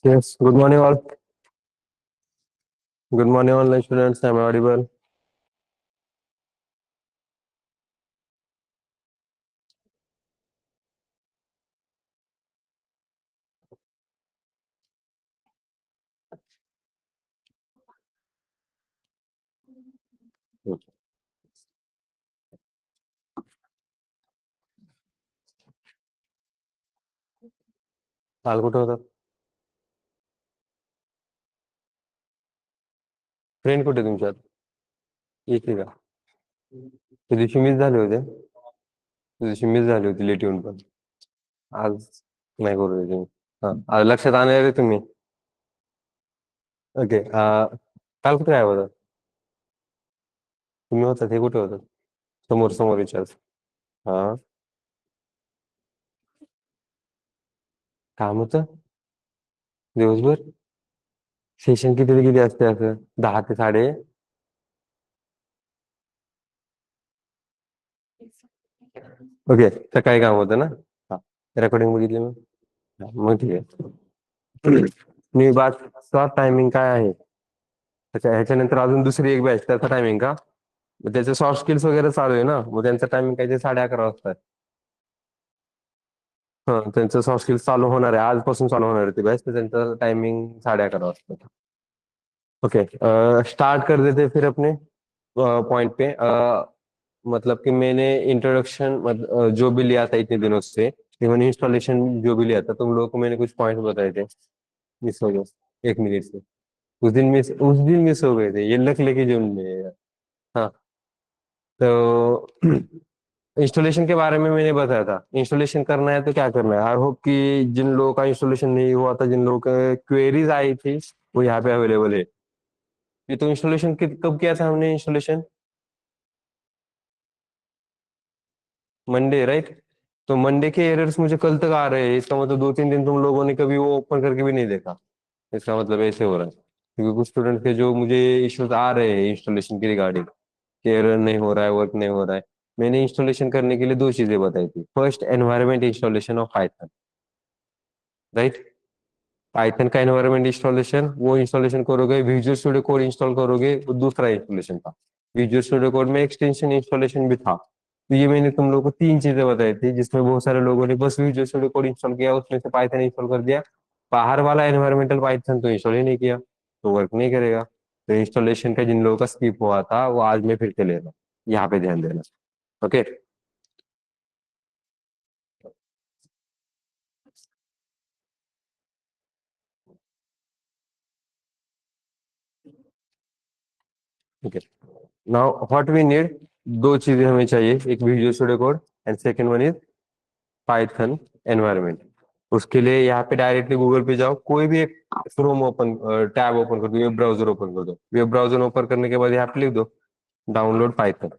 Yes, good morning all. Good morning online students. Am I audible? काल कुठे होता? Friend कुठे तुमच्यात? येते का? त्या दिवशी मिस झाले होते. त्या दिवशी मिस झाली होती लेट येऊन पण. आज नाही करू देते मी. हा, आज लक्षात आणले रे तुम्ही. ओके. काल कुठे आहे होता? तुम्ही होता ते कुठे होता? समोर समोर विचार. हा, काम होतं दिवसभर. सेशन किती ते किती असते असं? 10 ते साडे. ओके, सकाळी काम होतं ना. हा, रेकॉर्डिंग बघितली मी. हा, मग ठीक आहे. मी बात टायमिंग काय आहे? अच्छा, ह्याच्यानंतर अजून दुसरी एक बॅच त्याचा टायमिंग का? मग त्याचे सॉफ्ट स्किल्स वगैरे चालू आहे ना, मग त्यांचं टायमिंग काय ते 11:30 वाजता आहे. हा, त्यांचं सॉफ्ट स्किल्स चालू होणार आहे, आजपासून चालू होणार आहे ती बॅच, तर त्यांचं टायमिंग 11:30 वाजता. ओके, स्टार्ट कर देते फिर अपने पॉइंट पे। मतलब कि मैंने इंट्रोडक्शन जो भी लिया था इतने दिनों से, इवन इंस्टॉलेशन जो भी लिया था, तुम लोगों को मैंने कुछ पॉइंट बताए थे। मिस हो गया 1 मिनट से। उस दिन मिस हो गए थे, ये लक लेके जो में। हाँ, तो इंस्टॉलेशन के बारे में मैंने बताया था, इंस्टॉलेशन करना है तो क्या करना है। आई होप कि जिन लोगों का इंस्टॉलेशन नहीं हुआ था, जिन लोगों के क्वेरीज आई थी, वो यहाँ पे अवेलेबल है। ये तो इंस्टॉलेशन कब किया था हमने इंस्टॉलेशन? Monday, right? तो मंडे के एरर्स मुझे कल तक आ रहे हैं, इसका मतलब 2-3 दिन तुम लोगों ने कभी वो ओपन करके भी नहीं देखा। इसका मतलब ऐसे हो रहा है क्योंकि कुछ स्टूडेंट के जो मुझे इश्यूज आ रहे हैं इंस्टॉलेशन की रिगार्डिंग, एरर नहीं हो रहा है, वर्क नहीं हो रहा है। मैंने इंस्टॉलेशन करने के लिए दो चीजें बताई थी। First, environment installation of Python, right? Python का एनवायरनमेंट इंस्टॉलेशन, वो इंस्टॉलेशन करोगे, विजुअल स्टूडियो कोड इंस्टॉल करोगे, वो दूसरा इंस्टॉलेशन था। विजुअल स्टूडियो कोड में एक्सटेंशन इंस्टॉलेशन भी था। तो ये मैंने तुम लोगों को 3 चीजें बताई थी, जिसमें बहुत सारे लोगों ने बस विजुअल स्टूडियो कोड इंस्टॉल किया, उसमें से पाइथन इंस्टॉल कर दिया। बाहर वाला एनवायरमेंटल पाइथन तो इंस्टॉल ही नहीं किया, तो वर्क नहीं करेगा। तो इंस्टॉलेशन का जिन लोगों का स्किप हुआ था, वो आज मैं फिर से ले रहा हूँ, यहाँ पे ध्यान देना। Okay. Okay, now what we need, दो चीजें हमें चाहिए, एक Visual Studio Code and second one is Python environment. उसके लिए यहाँ पे डायरेक्टली गूगल पे जाओ, कोई भी एक क्रोम ओपन, टैब ओपन कर दो, वेब ब्राउजर ओपन कर दो। वेब ब्राउजर ओपन करने के बाद यहाँ पे लिख दो डाउनलोड पाइथन।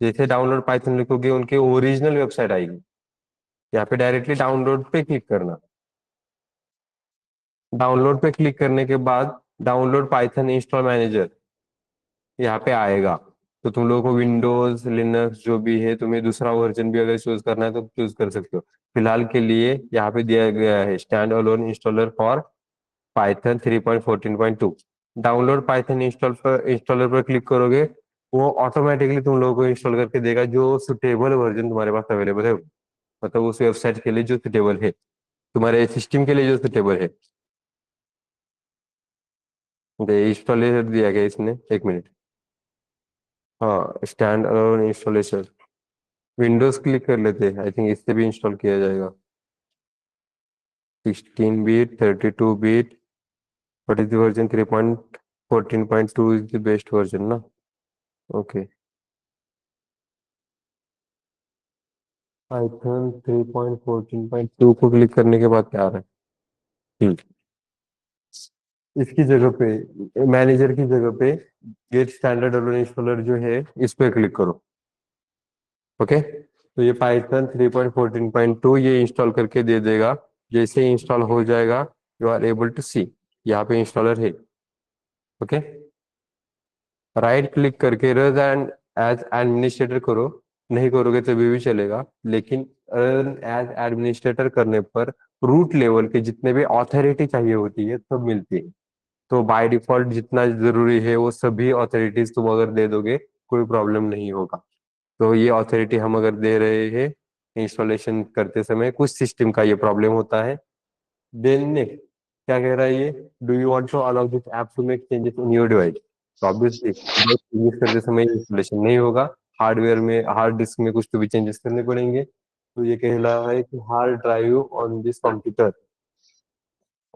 जैसे डाउनलोड पाइथन लिखोगे, उनकी ओरिजिनल वेबसाइट आएगी। यहाँ पे डायरेक्टली डाउनलोड पे क्लिक करना। डाउनलोड पे क्लिक करने के बाद डाउनलोड पाइथन इंस्टॉल मैनेजर यहाँ पे आएगा। तो तुम लोगों को विंडोज लिनक्स जो भी है, तुम्हें दूसरा वर्जन भी अगर चूज करना है तो चूज कर सकते हो। फिलहाल के लिए यहाँ पे दिया गया है stand alone installer for Python 3.14.2। Download Python installer पर क्लिक करोगे, वो ऑटोमेटिकली तुम लोगों को इंस्टॉल करके देगा, जो सुटेबल वर्जन तुम्हारे पास अवेलेबल है, मतलब उस वेबसाइट के लिए जो सुटेबल है, तुम्हारे सिस्टम के लिए जो सुटेबल है। इंस्टॉलर दिया गया इसने, 1 मिनट। हाँ, stand alone installation. Windows click कर लेते हैं, आई थिंक इससे भी इंस्टॉल किया जाएगा। 16 bit, 32 bit, what is the version? 3.14.2 is the best version ना। ओके, पाइथन 3.14.2 को क्लिक करने के बाद क्या आ रहा है? हम्म, इसकी जगह पे, मैनेजर की जगह पे, गेट स्टैंडर्ड अलोन इंस्टॉलर जो है, इस पे क्लिक करो। ओके, तो ये पाइथन 3.14.2 ये इंस्टॉल करके दे देगा। जैसे इंस्टॉल हो जाएगा, यू आर एबल टू सी, यहाँ पे इंस्टॉलर है। ओके, राइट क्लिक करके रन एंड एज एडमिनिस्ट्रेटर करो। नहीं करोगे तो भी चलेगा, लेकिन रन एज एडमिनिस्ट्रेटर करने पर रूट लेवल के जितने भी ऑथोरिटी चाहिए होती है सब मिलती है। तो बाय डिफॉल्ट जितना जरूरी है वो सभी ऑथोरिटीज तुम अगर दे दोगे कोई प्रॉब्लम नहीं होगा। तो ये ऑथोरिटी हम अगर दे रहे हैं इंस्टॉलेशन करते समय, कुछ सिस्टम का ये प्रॉब्लम होता है। देन नेक्स्ट क्या कह रहा है ये, do you want to allow this app to make changes in your device. तो ऑब्वियसली चेंजेस करते समय इंस्टॉलेशन नहीं होगा। हार्डवेयर में, हार्ड डिस्क में कुछ तो भी चेंजेस करने पड़ेंगे। तो ये कह रहा है कि hard drive on this computer.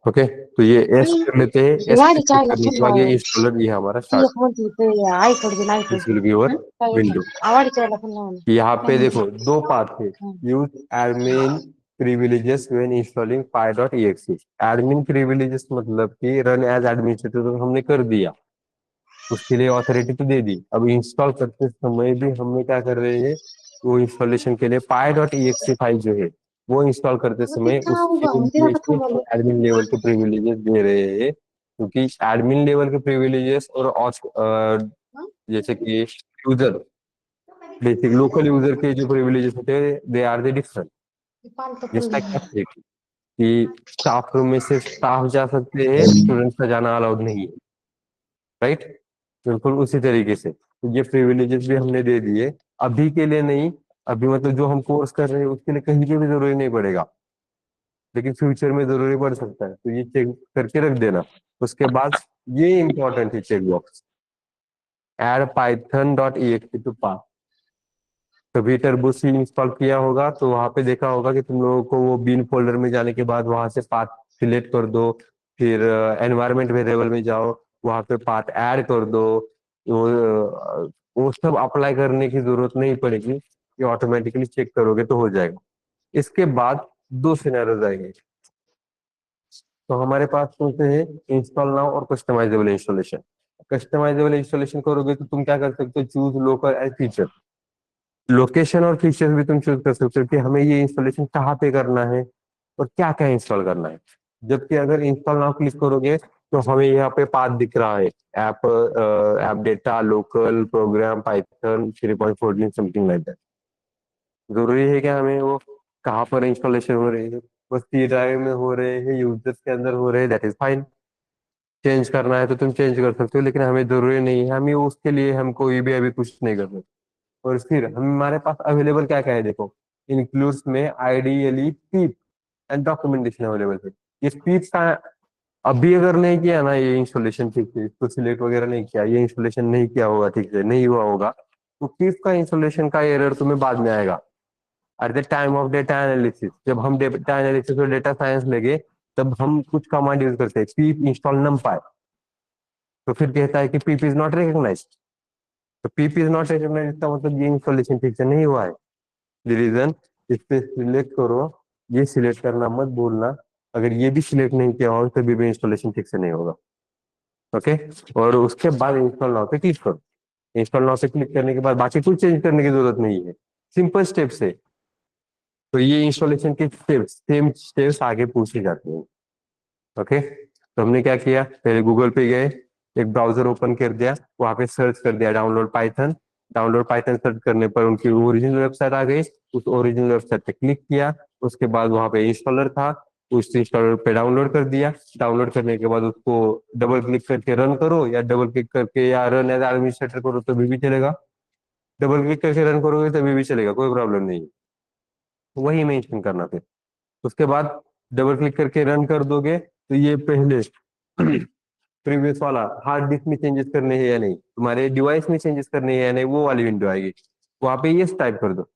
Okay, तो ये एस कर लेते हैं। एस पे वाडीच्या क्लिक आईला करने फोन के बाद ये लाव. इंस्टॉलर ये हमारा ती स्टार्ट, एक म्हणते ते आईकडे दे दिस आईकडे विल दे. बी योर काय विंडो। वाडीच्या आईला फोन लाव. यहाँ काय पे म्हणते. देखो दो पार्ट है, use admin privileges when installing py.exe। Admin privileges मतलब कि रन एज एडमिनिस्ट्रेटर तो हमने कर दिया, उसके लिए ऑथोरिटी तो दे दी। अब इंस्टॉल करते समय भी हमने क्या कर रहे हैं, वो इंस्टॉलेशन के लिए py.exe फाइल जो है वो इंस्टॉल करते अगं ते समय का उसके उभा लिए तिला का थांबवलं. एडमिन लेवल के प्रिविलेजेस दे रहे हैं। क्योंकि एडमिन लेवल के प्रिविलेजेस और जैसे कि यूजर, बेसिक लोकल यूजर के जो प्रिविलेजेस होते हैं दे आर द डिफरेंट। पालतं पण जिसका क्या है कि स्टाफ रूम में सिर्फ स्टाफ जा सकते हैं, स्टूडेंट्स का जाना अलाउड नहीं है। राइट, बिल्कुल उसी तरीके से तो ये प्रिविलेजेस भी हमने दे दिए। अभी के लिए नहीं, अभी मतलब जो हम कोर्स कर रहे हैं उसके लिए कहीं के भी जरूरी नहीं पड़ेगा, लेकिन फ्यूचर में जरूरी पड़ सकता है, तो ये चेक करके रख देना। उसके बाद ये इंपॉर्टेंट है check box, add Python dot e to path. कभी टर्बो सी इंस्टॉल किया होगा तो वहां पे देखा होगा कि तुम लोगों को वो बीन फोल्डर में जाने के बाद वहां से पाथ सिलेक्ट कर दो, फिर एनवायरमेंट वेरिएबल में जाओ, वहां पे पाथ ऐड कर दो। वो सब अप्लाई करने की जरूरत नहीं पड़ेगी, ये ऑटोमेटिकली चेक करोगे तो हो जाएगा। इसके बाद दो सिनेरियोज आएंगे। तो हमारे पास कौन से हैं, इंस्टॉल नाउ और कस्टमाइजेबल इंस्टॉलेशन। कस्टमाइजेबल इंस्टॉलेशन करोगे तो तुम क्या कर सकते हो, choose local as feature. Location और फीचर्स भी तुम चूज कर सकते हो कि हमें ये इंस्टॉलेशन कहाँ पे करना है और क्या क्या इंस्टॉल करना है। जबकि अगर इंस्टॉल नाउ क्लिक करोगे तो हमें यहाँ पे पाथ दिख रहा है, app app data local program Python 3.14 something like that. जरूरी है क्या हमें वो कहाँ पर इंस्टॉलेशन हो रही है, बस सी ड्राइव में हो रहे हैं, यूजर्स के अंदर हो रहे हैं, दैट इज फाइन। चेंज करना है तो तुम चेंज कर सकते हो, लेकिन हमें जरूरी नहीं है, हमें उसके लिए हम कोई भी अभी कुछ नहीं कर सकते। और फिर हमारे पास अवेलेबल क्या क्या है देखो, इंक्लूड्स में ideally pip and documentation available है। ये पीप का अभी अगर नहीं किया ना ये इंस्टॉलेशन ठीक से, इसको सिलेक्ट वगैरह नहीं किया, ये इंस्टॉलेशन नहीं किया होगा ठीक से, नहीं हुआ होगा, तो पीप का इंस्टॉलेशन का एरर तुम्हें बाद में आएगा। At the time of data analysis, जब हम डेटा एनालिसिस और डेटा साइंस लेंगे तब हम कुछ कमांड यूज करते हैं, पीप इंस्टॉल नमपाई। तो फिर कहता है कि पीप इज नॉट रिकॉग्नाइज्ड। तो पीप इज नॉट रिकॉग्नाइज्ड का मतलब ये इंस्टॉलेशन ठीक से नहीं हुआ है। रीजन, इस पे सिलेक्ट करो, ये सिलेक्ट करना मत भूलना। अगर ये भी सिलेक्ट नहीं किया हो तभी भी इंस्टॉलेशन ठीक से नहीं होगा। ओके, और उसके बाद इंस्टॉल नाउ पे क्लिक करो। इंस्टॉल नाउ पे क्लिक करने के बाद बाकी कुछ चेंज करने की जरूरत नहीं है, सिंपल स्टेप्स है। तो ये इंस्टॉलेशन के स्टेप्स, सेम स्टेप्स आगे पूछे जाते हैं। ओके, तो हमने क्या किया, पहले गूगल पे गए, एक ब्राउजर ओपन कर दिया, वहां पे सर्च कर दिया download Python. Download Python search करने पर उनकी ओरिजिनल वेबसाइट आ गई, उस ओरिजिनल वेबसाइट पे क्लिक किया। उसके बाद वहां पे इंस्टॉलर था, उस इंस्टॉलर पे डाउनलोड कर दिया। डाउनलोड करने के बाद उसको डबल क्लिक करके रन करो, या डबल क्लिक करके या रन एज एडमिनिस्ट्रेटर करो तभी भी चलेगा। डबल क्लिक करके रन करोगे तभी भी चलेगा, कोई प्रॉब्लम नहीं है। वही मेंशन करना फिर। उसके बाद डबल क्लिक करके रन कर दोगे तो ये पहले प्रीवियस वाला हार्ड डिस्क में चेंजेस करने हैं या नहीं, तुम्हारे डिवाइस में चेंजेस करने हैं या नहीं, वो वाली विंडो आएगी। वहां पे यस टाइप कर दो,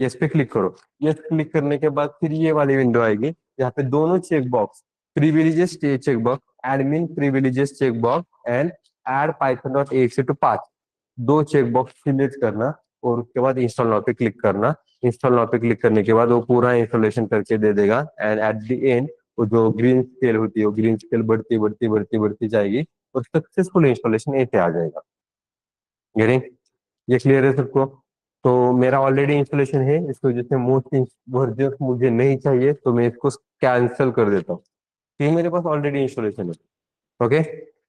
यस पे क्लिक करो। यस क्लिक करने के बाद फिर ये वाली विंडो आएगी, यहाँ पे दोनों check box, privileges check box, admin privileges check box and add Python dot exe to path, दो चेक बॉक्स सिलेक्ट करना और उसके बाद इंस्टॉल नाउ पे क्लिक करना। इंस्टॉल नाउ पे क्लिक करने के बाद वो पूरा इंस्टॉलेशन करके दे देगा, एंड एट द एंड वो जो ग्रीन स्केल होती है वो ग्रीन स्केल बढ़ती बढ़ती बढ़ती बढ़ती जाएगी और सक्सेसफुल इंस्टॉलेशन ऐसे आ जाएगा। गेटिंग, ये क्लियर है सबको। तो मेरा ऑलरेडी इंस्टॉलेशन है, इसकी वजह से मोस्ट वर्जन मुझे नहीं चाहिए, तो मैं इसको कैंसिल कर देता हूँ। ये मेरे पास ऑलरेडी इंस्टॉलेशन है। ओके,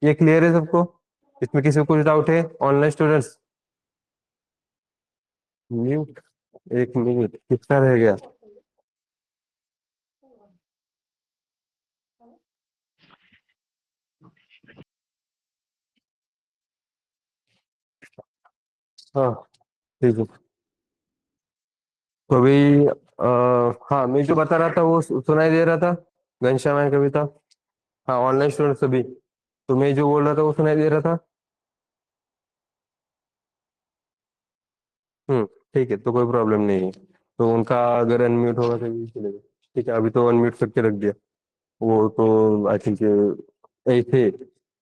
ये क्लियर है सबको। इसमें किसी को कुछ डाउट है, ऑनलाइन स्टूडेंट्स? म्यूट, एक मिनट कितना रह गया। हाँ ठीक है। तो अभी हाँ, मैं जो बता रहा था वो सुनाई दे रहा था, घनश्याम है कविता। हाँ, ऑनलाइन स्टूडेंट सभी। तो मैं जो बोल रहा था वो सुनाई दे रहा था। हम्म, ठीक है, तो कोई प्रॉब्लम नहीं है। तो उनका अगर अनम्यूट होगा तो भी चलेगा। ठीक है, अभी तो अनम्यूट करके रख दिया। वो तो आई थिंक ऐसे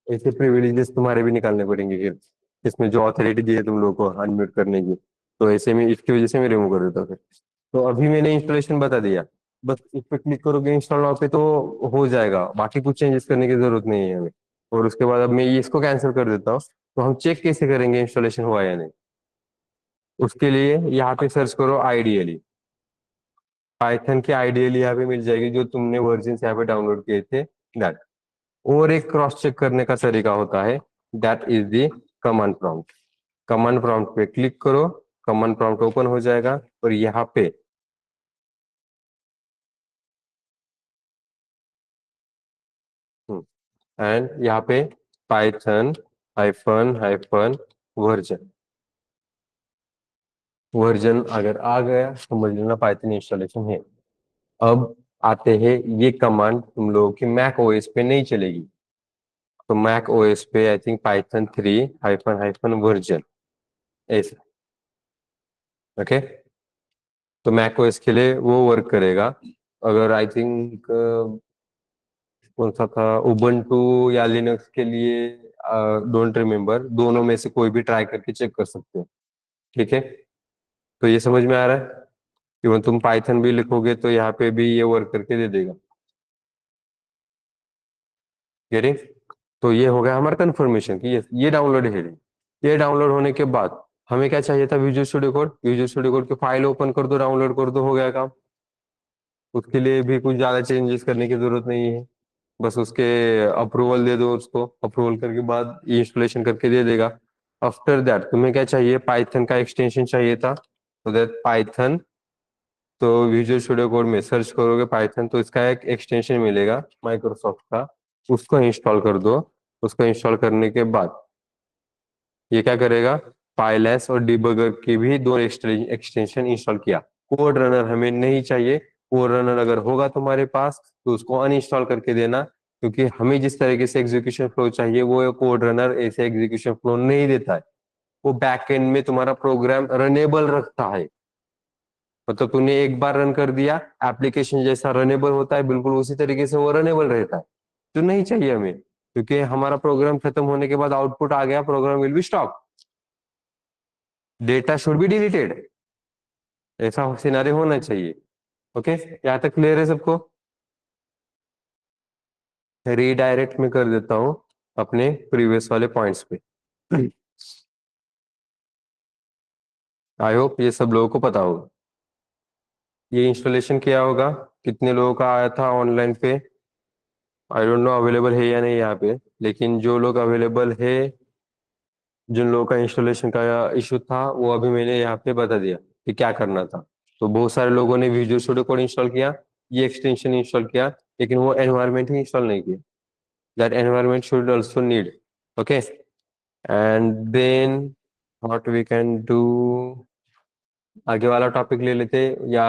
ऐसे प्रिविलेजेस तुम्हारे भी निकालने पड़ेंगे फिर, इसमें जो अथॉरिटी दी है तुम लोग को अनम्यूट करने की। तो ऐसे में इसकी वजह से मैं रिमूव कर देता फिर। तो अभी मैंने इंस्टॉलेशन बता दिया, बस इस पे क्लिक करोगे इंस्टॉल नाउ पे तो हो जाएगा, बाकी कुछ चेंजेस करने की जरूरत नहीं है हमें। और उसके बाद अब मैं ये इसको कैंसिल कर देता हूँ। तो हम चेक कैसे करेंगे इंस्टॉलेशन हुआ या नहीं? उसके लिए यहाँ पे सर्च करो आइडियली। पाइथन की आइडियली यहाँ पे मिल जाएगी, जो तुमने वर्जन यहाँ पे डाउनलोड किए थे, दैट। और एक क्रॉस चेक करने का तरीका होता है, that is the command prompt. Command prompt पे क्लिक करो, कमांड प्रॉम्प्ट ओपन हो जाएगा और यहाँ पे एंड यहाँ पे Python hyphen hyphen version, version अगर आ गया समझ लेना पाइथन इंस्टॉलेशन है। अब आते हैं, ये कमांड तुम लोगों की मैक ओएस पे नहीं चलेगी। तो मैक ओएस पे I think Python 3 hyphen hyphen version ऐसा। ओके, तो मैक ओएस के लिए वो वर्क करेगा। अगर आई थिंक कौन सा था, उबंटू या लिनक्स के लिए डोंट रिमेम्बर, दोनों में से कोई भी ट्राई करके चेक कर सकते हो। ठीक है, तो ये समझ में आ रहा है? इवन तुम पाइथन भी लिखोगे तो यहाँ पे भी ये वर्क करके दे देगा। गेटिंग? तो ये हो गया हमारा कंफर्मेशन कि ये डाउनलोड है। ये डाउनलोड होने के बाद हमें क्या चाहिए था? Visual Studio code. Visual Studio code की फाइल ओपन कर दो, डाउनलोड कर दो, हो गया काम। उसके लिए भी कुछ ज्यादा चेंजेस करने की जरूरत नहीं है, बस उसके अप्रूवल दे दो उसको, अप्रूवल करके बाद इंस्टॉलेशन करके दे देगा। आफ्टर दैट तुम्हें क्या चाहिए? पाइथन का एक्सटेंशन चाहिए था, तो दैट पाइथन। तो विजुअल स्टूडियो कोड में सर्च करोगे पाइथन तो इसका एक एक्सटेंशन मिलेगा माइक्रोसॉफ्ट का, उसको इंस्टॉल कर दो। उसको इंस्टॉल करने के बाद ये क्या करेगा? पाइलैस और डिबगर की भी दो एक्सटेंशन इंस्टॉल किया। कोड रनर हमें नहीं चाहिए। कोड रनर अगर होगा तुम्हारे पास तो उसको अनइंस्टॉल करके देना, क्योंकि हमें जिस तरीके से एग्जीक्यूशन फ्लो चाहिए वो कोड रनर ऐसे एग्जीक्यूशन फ्लो नहीं देता है। वो बैकएंड में तुम्हारा प्रोग्राम रनेबल रखता है। मतलब तूने एक बार रन कर दिया, एप्लीकेशन जैसा रनेबल होता है बिल्कुल उसी तरीके से वो रनेबल रहता है। तो नहीं चाहिए हमें, क्योंकि हमारा प्रोग्राम खत्म होने के बाद आउटपुट आ गया, program will be stop, data should be deleted, ऐसा सिनारियो होना चाहिए। ओके, यहाँ तक क्लियर है सबको? रीडायरेक्ट में कर देता हूँ अपने प्रीवियस वाले पॉइंट्स पे। आई होप ये सब लोगों को पता होगा। ये इंस्टॉलेशन किया होगा, कितने लोगों का आया था ऑनलाइन पे? आई डोंट नो अवेलेबल है या नहीं यहाँ पे, लेकिन जो लोग अवेलेबल है, जिन लोगों का इंस्टॉलेशन का इशू था, वो अभी मैंने यहाँ पे बता दिया कि क्या करना था। तो बहुत सारे लोगों ने विजुअल स्टूडियो कोड इंस्टॉल किया, ये एक्सटेंशन इंस्टॉल किया, लेकिन वो एनवायरनमेंट ही इंस्टॉल नहीं किया। That environment should also need. Okay, and then what we can do, आगे वाला टॉपिक ले लेते या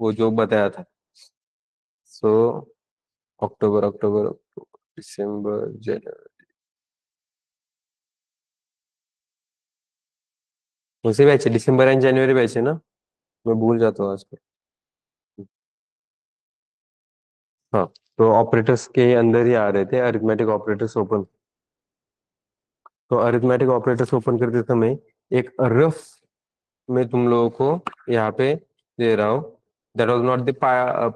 वो जो बताया था? सो अक्टूबर अक्टूबर दिसंबर जनवरी, उसी बैच है, दिसंबर एंड जनवरी बैच है ना? मैं भूल जाता हूँ आजकल। हाँ, तो ऑपरेटर्स के अंदर ही आ रहे थे अरिथमेटिक ऑपरेटर्स ओपन। तो अरिथमेटिक ऑपरेटर्स ओपन करते समय एक रफ में तुम लोगों को यहाँ पे दे रहा हूँ। That was not the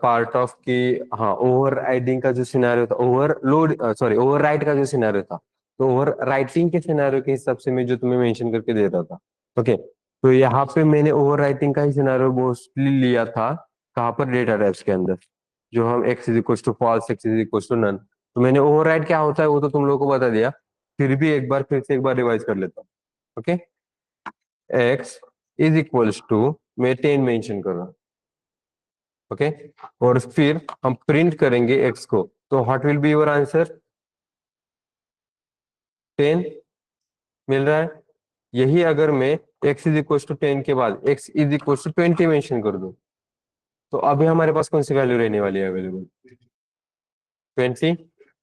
part of कि हाँ, ओवर राइडिंग का जो सिनेरियो था, ओवरलोड सॉरी ओवर राइट का जो सिनेरियो था, तो ओवर राइटिंग के सिनेरियो के हिसाब से मैं जो तुम्हें मेंशन करके दे रहा था। ओके, तो यहाँ पे मैंने ओवर राइटिंग का ही सिनेरियो मोस्टली लिया था। कहाँ पर? डेटा टाइप्स के अंदर, जो हम x is equal to false, x is equal to none. तो मैंने ओवरराइड क्या होता है वो तो तुम लोगों को बता दिया, फिर भी एक बार फिर से एक बार रिवाइज कर लेता हूँ। Okay, x is equals to, मैं 10 मेंशन कर रहा हूँ। ओके, और फिर हम प्रिंट करेंगे x को, तो what will be your answer? 10 मिल रहा है? यही अगर मैं x इज इक्वल टू 10 के बाद x is equal to 20 mention कर दूं, तो अभी हमारे पास कौन सी वैल्यू रहने वाली है अवेलेबल? 20।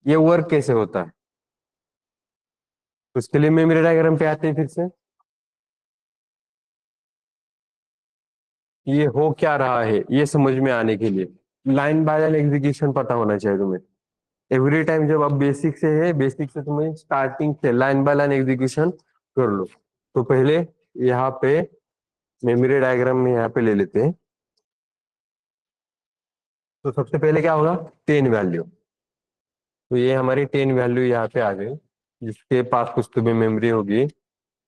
ये वर्क कैसे होता है, तो उसके लिए मेमोरी डायग्राम पे आते हैं फिर से। ये हो क्या रहा है ये समझ में आने के लिए लाइन बाय लाइन एग्जीक्यूशन पता होना चाहिए तुम्हें। एवरी टाइम जब आप बेसिक से है, बेसिक से तुम्हें स्टार्टिंग से लाइन बाय लाइन एग्जीक्यूशन कर लो। तो पहले यहाँ पे मेमोरी डायग्राम में यहाँ पे ले लेते हैं। तो सबसे पहले क्या होगा, 10 वैल्यू। तो ये हमारी 10 वैल्यू यहाँ पे आ गई, जिसके पास कुछ तुम्हें मेमोरी होगी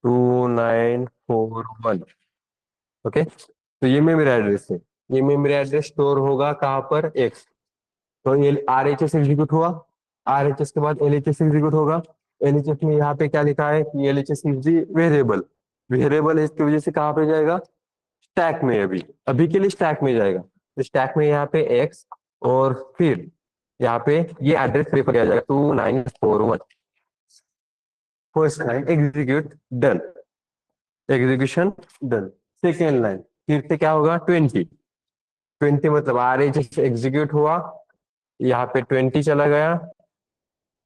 2941। ओके, तो ये मेमोरी एड्रेस है। ये मेमोरी एड्रेस स्टोर होगा कहाँ पर, एक्स। तो ये आर एच एस एग्जीक्यूट हुआ, आर एच एस के बाद एल एच एस एग्जीक्यूट होगा। एल एच एस में यहाँ पे क्या लिखा है कि L H S is the variable. Variable है, इसकी वजह से कहाँ पे जाएगा, स्टैक में। अभी अभी के लिए स्टैक में जाएगा। तो स्टैक में यहाँ पे एक्स, और फिर यहाँ पे ये एड्रेस प्रेफर किया जाएगा 2941। First line execute done, execution done. Second line फिर से क्या होगा, 20। 20 मतलब आर एच एस एग्जीक्यूट हुआ, यहाँ पे 20 चला गया,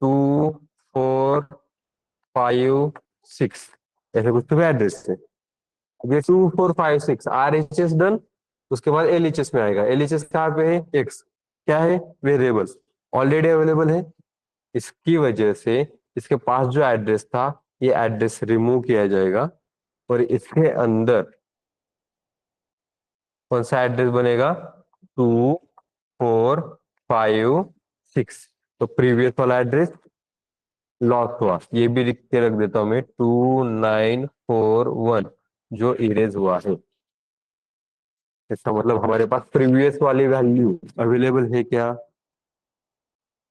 2456 ऐसे कुछ तो एड्रेस से। अब ये 2456 आर एच एस डन। उसके बाद एल एच एस में आएगा। एल एच एस कहाँ पे है, एक्स क्या है, वेरिएबल ऑलरेडी अवेलेबल है। इसकी वजह से इसके पास जो एड्रेस था ये एड्रेस रिमूव किया जाएगा, और इसके अंदर कौन सा एड्रेस बनेगा, 2456। तो प्रीवियस वाला एड्रेस लॉस हुआ, ये भी लिख के रख देता हूं मैं 2941 जो इरेज हुआ है। इसका मतलब हमारे पास प्रीवियस वाली वैल्यू अवेलेबल है क्या।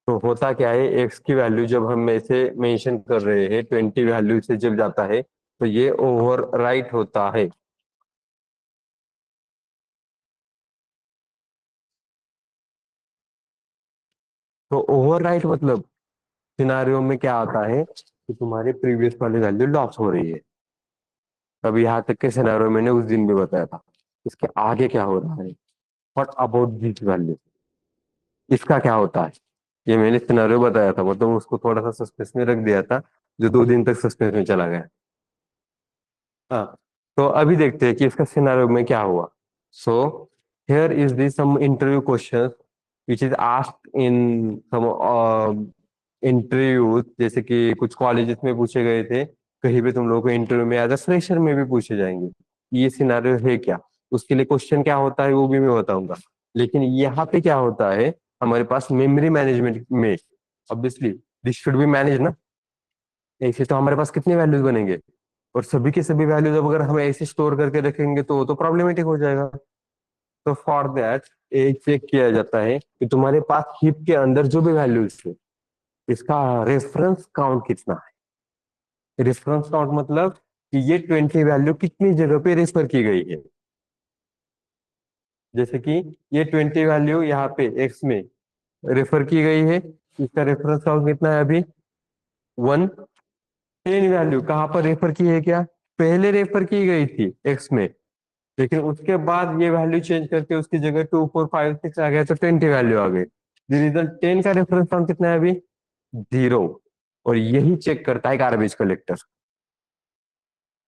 तो होता क्या है, एक्स की वैल्यू जब हम ऐसे मेंशन कर रहे हैं 20 वैल्यू से जब जाता है तो ये ओवर राइट होता है। तो ओवर राइट मतलब सिनारियो में क्या आता है कि तुम्हारे प्रीवियस वाली वैल्यू लॉस हो रही है। अब यहाँ तक के सिनारियो मैंने उस दिन भी बताया था। इसके आगे क्या हो रहा है, व्हाट अबाउट दिस वैल्यू, इसका क्या होता है, ये मैंने सिनारियो बताया था, मतलब उसको थोड़ा सा सस्पेंस में रख दिया था, जो 2 दिन तक सस्पेंस में चला गया। हाँ, तो अभी देखते हैं कि इसका सिनारियो में क्या हुआ। So here is this some interview question which is asked in some interviews, जैसे कि कुछ कॉलेजेस में पूछे गए थे, कहीं पे तुम लोगों को इंटरव्यू में एज अ फ्रेशर में भी पूछे जाएंगे। ये सिनारियो है क्या, उसके लिए क्वेश्चन क्या होता है वो भी मैं बताऊंगा। लेकिन यहाँ पे क्या होता है, हमारे पास मेमोरी मैनेजमेंट में obviously this should be manage ना। ऐसे तो हमारे पास कितने वैल्यूज बनेंगे, और सभी के सभी वैल्यूज अब अगर हम ऐसे स्टोर करके रखेंगे तो वो तो प्रॉब्लमेटिक हो जाएगा। तो फॉर दैट एक चेक किया जाता है कि तुम्हारे पास हीप के अंदर जो भी वैल्यूज है इसका रेफरेंस काउंट कितना है। रेफरेंस काउंट मतलब कि ये 20 वैल्यू कितनी जगह पे रेफर की गई है। जैसे कि ये 20 वैल्यू यहाँ पे एक्स में रेफर की गई है, इसका रेफरेंस काउंट कितना है अभी, 1। 10 वैल्यू कहाँ पर रेफर की है, क्या पहले रेफर की गई थी एक्स में, लेकिन उसके बाद ये वैल्यू चेंज करके उसकी जगह 2456 आ गया, तो 20 वैल्यू आ गई। रिजल्ट 10 का रेफरेंस काउंट कितना है अभी, 0। और यही चेक करता है गार्बेज कलेक्टर।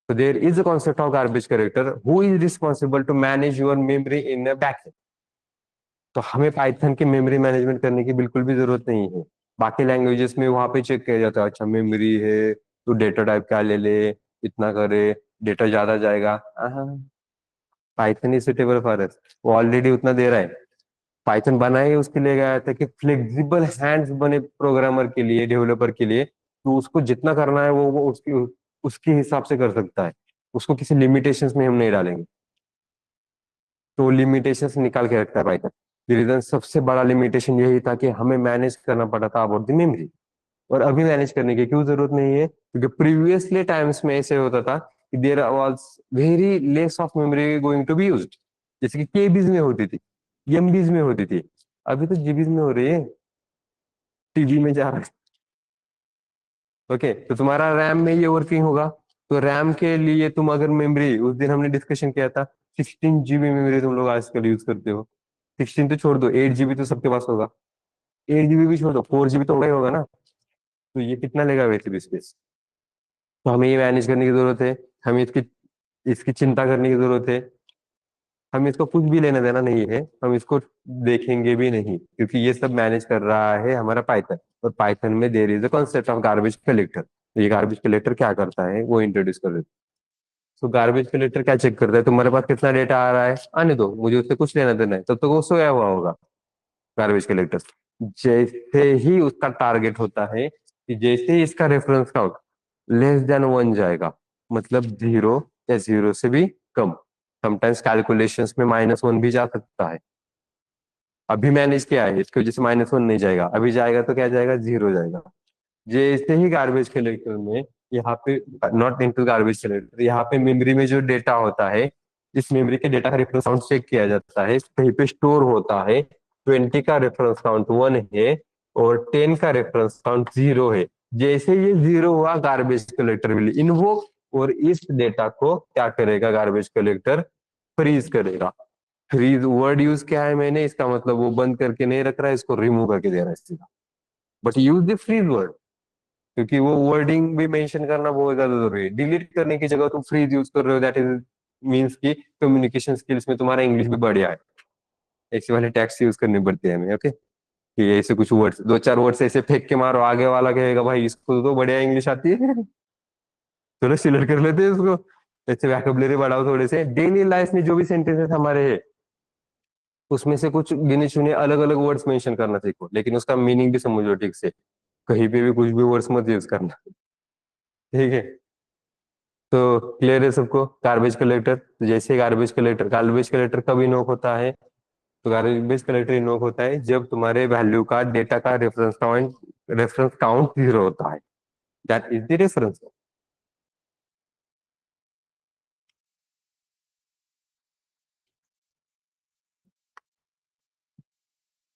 तो there is a concept of garbage collector who is responsible to manage your memory in back. तो हमें पाइथन की मेमोरी मैनेजमेंट करने की बिल्कुल भी जरूरत नहीं है। बाकी लैंग्वेजेस में वहां पे चेक किया जाता है, अच्छा मेमोरी है तो डेटा टाइप क्या ले ले, इतना करे, डेटा ज्यादा जाएगा। Python is suitable for us, वो ऑलरेडी उतना दे रहा है। पाइथन बना ही उसके लिए गया था कि फ्लेक्सिबल हैंड्स बने प्रोग्रामर के लिए, डेवलपर के लिए, तो उसको जितना करना है वो उसकी उसके हिसाब से कर सकता है। उसको किसी लिमिटेशंस में हम नहीं डालेंगे। तो लिमिटेशंस निकाल के रखता है पाइथन। रीजन सबसे बड़ा लिमिटेशन यही था कि हमें मैनेज करना पड़ा था अबाउट द मेमोरी, और अभी मैनेज करने की क्यों जरूरत नहीं है, क्योंकि प्रीवियसली टाइम्स में ऐसे होता था कि there was very less of memory going to be used. जैसे कि केबीज में होती थी, एमबीज में होती थी, अभी तो जीबीज में हो रही है, टीबी में जा रहा है। ओके, तो तुम्हारा रैम में ये वर्किंग होगा, तो रैम के लिए तुम अगर मेमोरी, उस दिन हमने डिस्कशन किया था, 16 GB मेमोरी तुम लोग आजकल यूज करते हो। 16 तो छोड़ दो, 8 GB तो सबके पास होगा। 8 GB भी छोड़ दो, 4 GB तो होगा ही होगा ना। तो ये कितना लेगा वैसे स्पेस? तो हमें ये मैनेज करने की जरूरत है। हमें इसकी इसकी चिंता करने की जरूरत है। हम इसको कुछ भी लेना देना नहीं है, हम इसको देखेंगे भी नहीं, क्योंकि ये सब मैनेज कर रहा है हमारा पाइथन। और पाइथन में there is a concept of garbage collector. तो ये गार्बेज कलेक्टर क्या करता है वो इंट्रोड्यूस कर देते हैं। तो गार्बेज कलेक्टर क्या चेक करता है, तुम्हारे पास कितना डेटा आ रहा है, आने दो, मुझे उससे कुछ लेना देना है, तब तक वो सोया हुआ होगा गार्बेज कलेक्टर। जैसे ही उसका टारगेट होता है कि जैसे ही इसका रेफरेंस काउंट लेस देन 1 जाएगा, मतलब 0 या 0 से भी कम, समटाइम्स कैलकुलेशंस में -1 भी जा सकता है। अभी मैनेज किया है, इसकी वजह से -1 नहीं जाएगा, अभी जाएगा तो क्या जाएगा, 0 जाएगा। जैसे ही गार्बेज कलेक्टर में, यहाँ पे, नॉट इनटू गार्बेज कलेक्टर, यहाँ पे मेमोरी में जो डेटा होता है, इस मेमोरी के डेटा का रेफरेंस काउंट चेक किया जाता है, कहीं पे स्टोर होता है। 20 का रेफरेंस काउंट 1 है और 10 का रेफरेंस काउंट 0 है। जैसे ये 0 हुआ, गार्बेज कलेक्टर विल इन्वोक, और इस डेटा को क्या करेगा गार्बेज कलेक्टर, फ्रीज करेगा। फ्रीज वर्ड यूज किया है मैंने, इसका मतलब वो बंद करके नहीं रख रहा है, इसको रिमूव करके दे रहा है सीधा। But use the freeze word, क्योंकि वो वर्डिंग भी मेंशन करना बहुत ज्यादा जरूरी है। डिलीट करने की जगह तुम फ्रीज यूज कर रहे हो, दैट इज मीन्स की कम्युनिकेशन स्किल्स में तुम्हारा इंग्लिश भी बढ़िया है। ऐसे वाले टैक्स यूज करने पड़ते हैं हमें, ओके। कि ऐसे कुछ वर्ड्स, दो चार वर्ड्स ऐसे फेंक के मारो, आगे वाला कहेगा भाई इसको तो बढ़िया इंग्लिश आती है। चलो सिलेक्ट कर लेते हैं उसको। ऐसे वैकेबुलरी बढ़ाओ थोड़े से, डेली लाइफ में जो भी सेंटेंसेस हमारे हैं, उसमें से कुछ गिने चुने अलग अलग वर्ड्स मेंशन करना सीखो, लेकिन उसका मीनिंग भी समझो ठीक से। कहीं पे भी कुछ भी वर्ड्स मत यूज करना, ठीक है। तो क्लियर है सबको, गार्बेज कलेक्टर। तो जैसे गार्बेज कलेक्टर कब इन्वोक होता है, तो गार्बेज कलेक्टर इन्वोक होता है जब तुम्हारे वैल्यू का डेटा का रेफरेंस काउंट 0 होता है, दैट इज द रेफरेंस।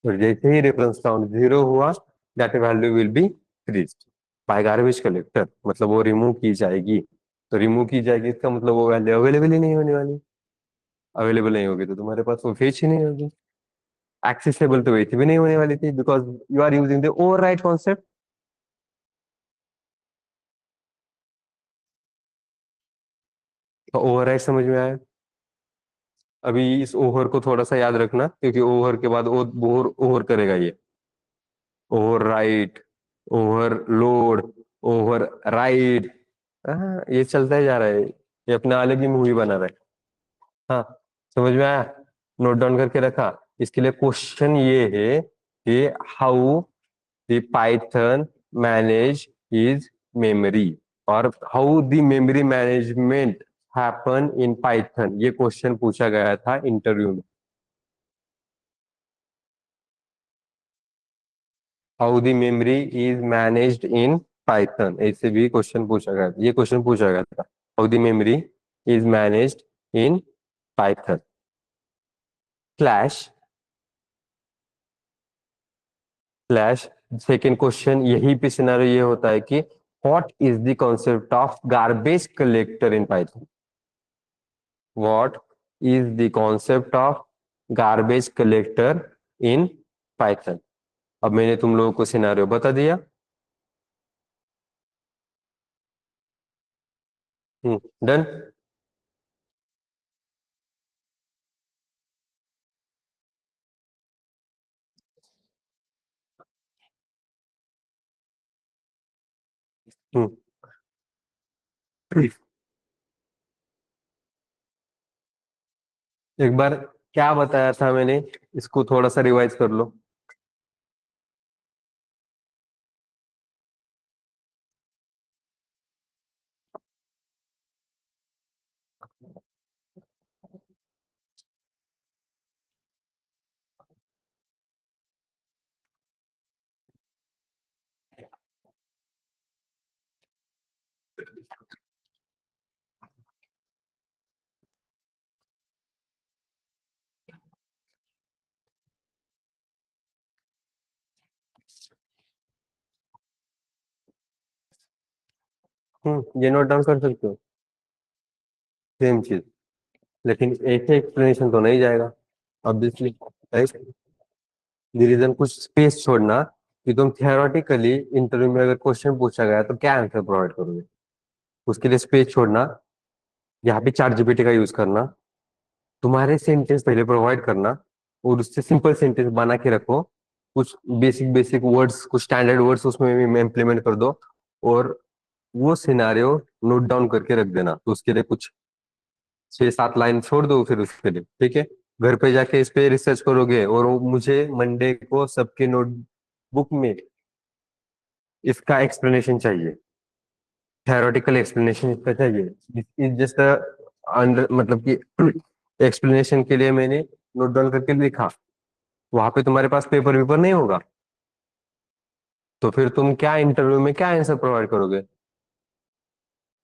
तो जैसे ही रेफरेंस काउंट 0 हुआ, that value will be freeze by garbage collector, मतलब वो रिमूव की जाएगी। तो रिमूव की जाएगी, इसका मतलब वो वैल्यू अवेलेबल ही नहीं होने वाली। अवेलेबल नहीं होगी तो तुम्हारे पास वो फेच ही नहीं होगी। एक्सेसिबल तो वैसे भी नहीं होने वाली थी, because you are using the overwrite concept. तो ओवरराइट समझ में आया? अभी इस ओवर को थोड़ा सा याद रखना, क्योंकि ओवर के बाद ओवर ओवर करेगा ये। Over right, overload, over right, हाँ ये चलता ही जा रहा है, ये अपना अलग ही मूवी बना रहा है। हाँ, समझ में आया? नोट डाउन करके रखा। इसके लिए क्वेश्चन ये है कि how the Python manage is memory, और how the memory management happen in Python, ये क्वेश्चन पूछा गया था इंटरव्यू में। How the memory is managed in Python, ऐसे भी क्वेश्चन पूछा गया था, ये क्वेश्चन पूछा गया था, how the memory is managed in Python slash slash. Second question यही पे सिनारियो ये होता है कि what is the concept of garbage collector in Python, what is the concept of garbage collector in Python. अब मैंने तुम लोगों को सिनारियो बता दिया। डन। एक बार क्या बताया था मैंने, इसको थोड़ा सा रिवाइज कर लो। ये नोट डाउन कर सकते हो, सेम चीज। लेकिन ऐसे एक्सप्लेनेशन तो नहीं जाएगा ऑब्वियसली, राइट। रीजन कुछ स्पेस छोड़ना कि तुम थियोरेटिकली इंटरव्यू में अगर क्वेश्चन पूछा गया तो क्या आंसर प्रोवाइड करोगे, उसके लिए स्पेस छोड़ना। यहाँ पे चैट जीपीटी का यूज करना, तुम्हारे सेंटेंस पहले प्रोवाइड करना और उससे सिंपल सेंटेंस बना के रखो। कुछ बेसिक बेसिक वर्ड्स, कुछ स्टैंडर्ड वर्ड्स उसमें इम्प्लीमेंट कर दो, और वो सिनारियो नोट डाउन करके रख देना। तो उसके लिए कुछ 6-7 लाइन छोड़ दो फिर उसके लिए, ठीक है। घर पे जाके इस पे रिसर्च करोगे, और मुझे मंडे को सबके नोटबुक में इसका एक्सप्लेनेशन चाहिए, थ्योरेटिकल एक्सप्लेनेशन इसका चाहिए। इस जस्ट अंडर मतलब कि एक्सप्लेनेशन के लिए मैंने नोट डाउन करके लिखा। वहां पे तुम्हारे पास पेपर वेपर नहीं होगा, तो फिर तुम क्या इंटरव्यू में क्या आंसर प्रोवाइड करोगे?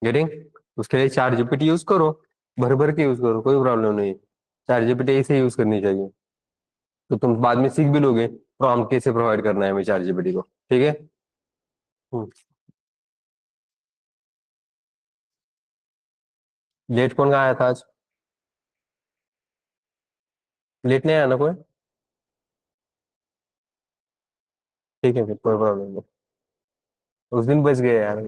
गेटिंग? उसके लिए चार जीपीटी यूज करो, भर भर के यूज करो, कोई प्रॉब्लम नहीं। चार जीपीटी ऐसे यूज करनी चाहिए, तो तुम बाद में सीख भी लोगे प्रॉम्प्ट कैसे प्रोवाइड करना है हमें चार जीपीटी को, ठीक है। लेट कौन आया था आज? लेट नहीं आया ना कोई? ठीक है, फिर कोई प्रॉब्लम नहीं। उस दिन बच गए यार।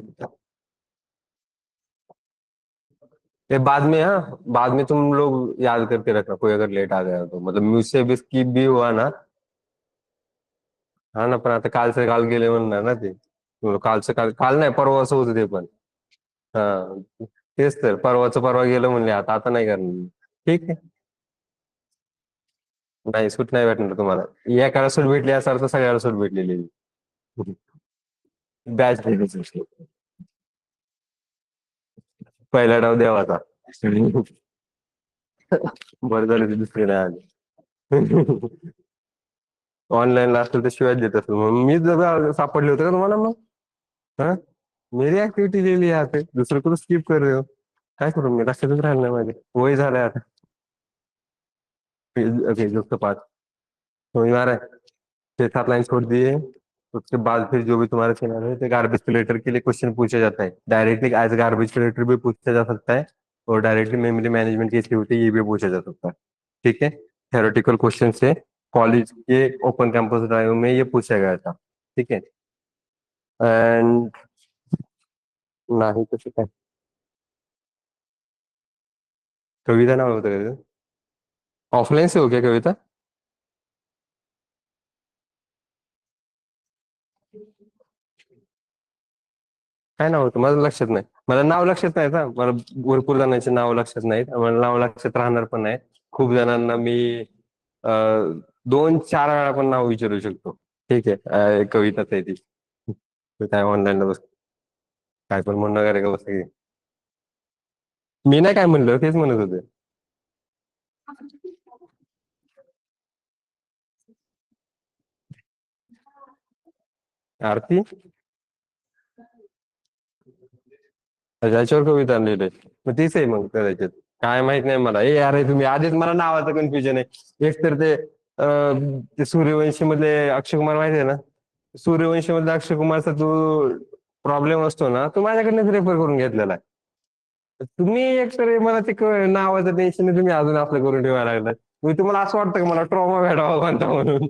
ये बाद में, हाँ बाद में तुम लोग याद करके रखना, कोई अगर लेट आ गया तो, मतलब मुझसे भी स्किप भी हुआ ना। हा ना, पण आता कालचं काल गेले म्हणणार ना ते, कालचं काल काल नाही, परवाच होतं ते पण. हा, तेच तर, परवाचं परवा गेलं म्हणले, आता आता नाही करणार. ठीक आहे. नाही, सूट नाही भेटणार तुम्हाला. एकाला सूट भेटली असाल तर सगळ्याला सूट भेटलेली आहे. बॅच पहिला डाव देवाचा. बरं झालं ते दुसरे नाही आले. ऑनलाईनला असेल तर शिवाय देत असेल, मग मी जर सापडले होते का तुम्हाला मग? हा, मेरी ऍक्टिव्हिटी ले ली यहाँ पे, दुसरं कुठं स्किप कर रहे हो? काय करू मी, लक्षातच राहिलं नाही माझे, वय झालंय आता. फेसबुक के पास, समझ में आ रहा है? 6-7 लाइन छोड़ दिए, उसके बाद फिर जो भी तुम्हारे सिनारियो है, गार्बेज कलेक्टर के लिए क्वेश्चन पूछा जाता है डायरेक्टली, एज गार्बेज कलेक्टर भी पूछा जा सकता है, और डायरेक्टली मेमोरी मैनेजमेंट की होती है ये भी पूछा जा सकता है, ठीक है। थ्योरेटिकल क्वेश्चन से कॉलेज के ओपन कैंपस ड्राइव में ये पूछा गया था, ठीक है। एंड नाही तसं काय, कविता नाव होतं का? ऑफलाईन से हो गया कविता? काय नाव होतं माझं लक्षात नाही, मला नाव लक्षात नाही ना, मला भरपूर जणांचे नाव लक्षात नाहीत, मला नाव लक्षात राहणार पण नाही. खूप जणांना मी 2-4 वेळा पण नाव विचारू शकतो, ठीक आहे. कविताच आहे ती. तर काय ऑनलाईनला बस, काय पण म्हणणं वगैरे का बस की. मी नाही काय म्हणलं, तेच म्हणत होते. आरती, त्याच्यावर कविता लिहिलंय, मग तीच आहे मग कदाचित. काय माहित नाही मला. ए अरे, तुम्ही आधीच मला नावाचं कन्फ्युजन आहे. एक तर ते सूर्यवंशी मधले अक्षय कुमार माहिती आहे ना, सूर्यवंशी मधला अक्षय कुमारचा जो प्रॉब्लेम असतो ना, तो माझ्याकडनं रेफर करून घेतलेला आहे. तुम्ही एक तर मला ते नावाचं टेन्शन तुम्ही अजून आपलं करून ठेवायला लागलाय. मी तुम्हाला असं वाटतं का मला ट्रॉमा भेटावा कोणता म्हणून?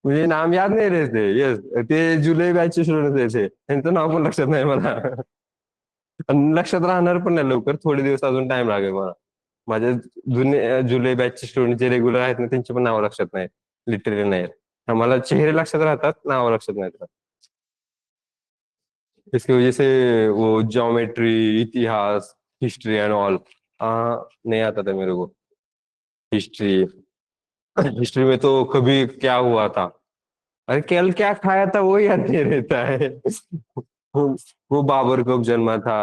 म्हणजे नाम याद नाही रे ते, येस, ते जुलै बॅचचे स्टुडंट आहे, त्यांचं नाव पण लक्षात नाही मला. आणि लक्षात राहणार पण नाही लवकर, थोडे दिवस अजून टाइम लागेल मला. माझे जुने जुलै बॅचचे स्टुडंट जे रेग्युलर आहेत ना, त्यांचे पण नाव लक्षात नाही, लिटरली नाही. मला चेहरे लक्षात राहतात, नाव लक्षात नाही राहत. इसकी वजह से वो ज्योमेट्री, इतिहास, हिस्ट्री एंड ऑल नहीं आता था मेरे को। हिस्ट्री, हिस्ट्री में तो कभी क्या हुआ था, अरे कल क्या खाया था वो याद नहीं रहता है। वो वो बाबर कब जन्मा था,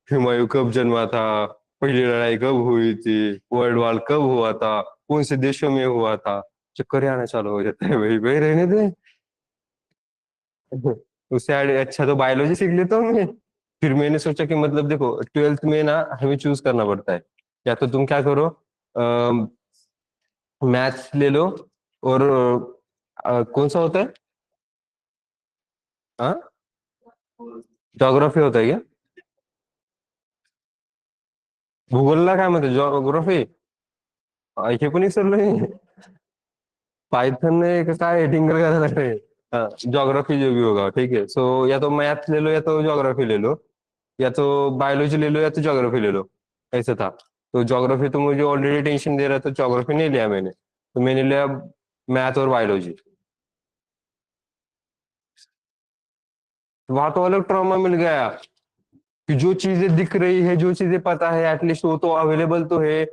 हुमायूं कब जन्मा था, पहली लड़ाई कब हुई थी, वर्ल्ड वॉर कब हुआ था, कौन से देशों में हुआ था, चक्कर ही आना चालू हो जाता है। वही वही रहने दे। उससे अच्छा तो बायोलॉजी सीख लेता हूँ मैं। फिर मैंने सोचा कि मतलब देखो, 12th में ना हमें चूज करना पड़ता है, या तो तुम क्या करो, मैथ्स ले लो, और कौन सा होता है, हाँ, जॉग्राफी होता है क्या? भूगोलला काय म्हणते, जॉग्राफी? हे पण विसरलोय. पाइथन ने काय हेडिंग करायला लागले. ज्योग्राफी जो भी होगा, ठीक है, सो या तो मैथ ले लो या तो ज्योग्राफी ले लो, या तो बायोलॉजी ले लो या तो ज्योग्राफी ले लो, ऐसा था। तो ज्योग्राफी तो मुझे ऑलरेडी टेंशन दे रहा था, ज्योग्राफी नहीं लिया मैंने, तो मैंने लिया मैथ और बायोलॉजी। वहां तो अलग ट्रॉमा मिल गया कि जो चीजें दिख रही है, जो चीजें पता है, एटलीस्ट वो तो अवेलेबल तो है।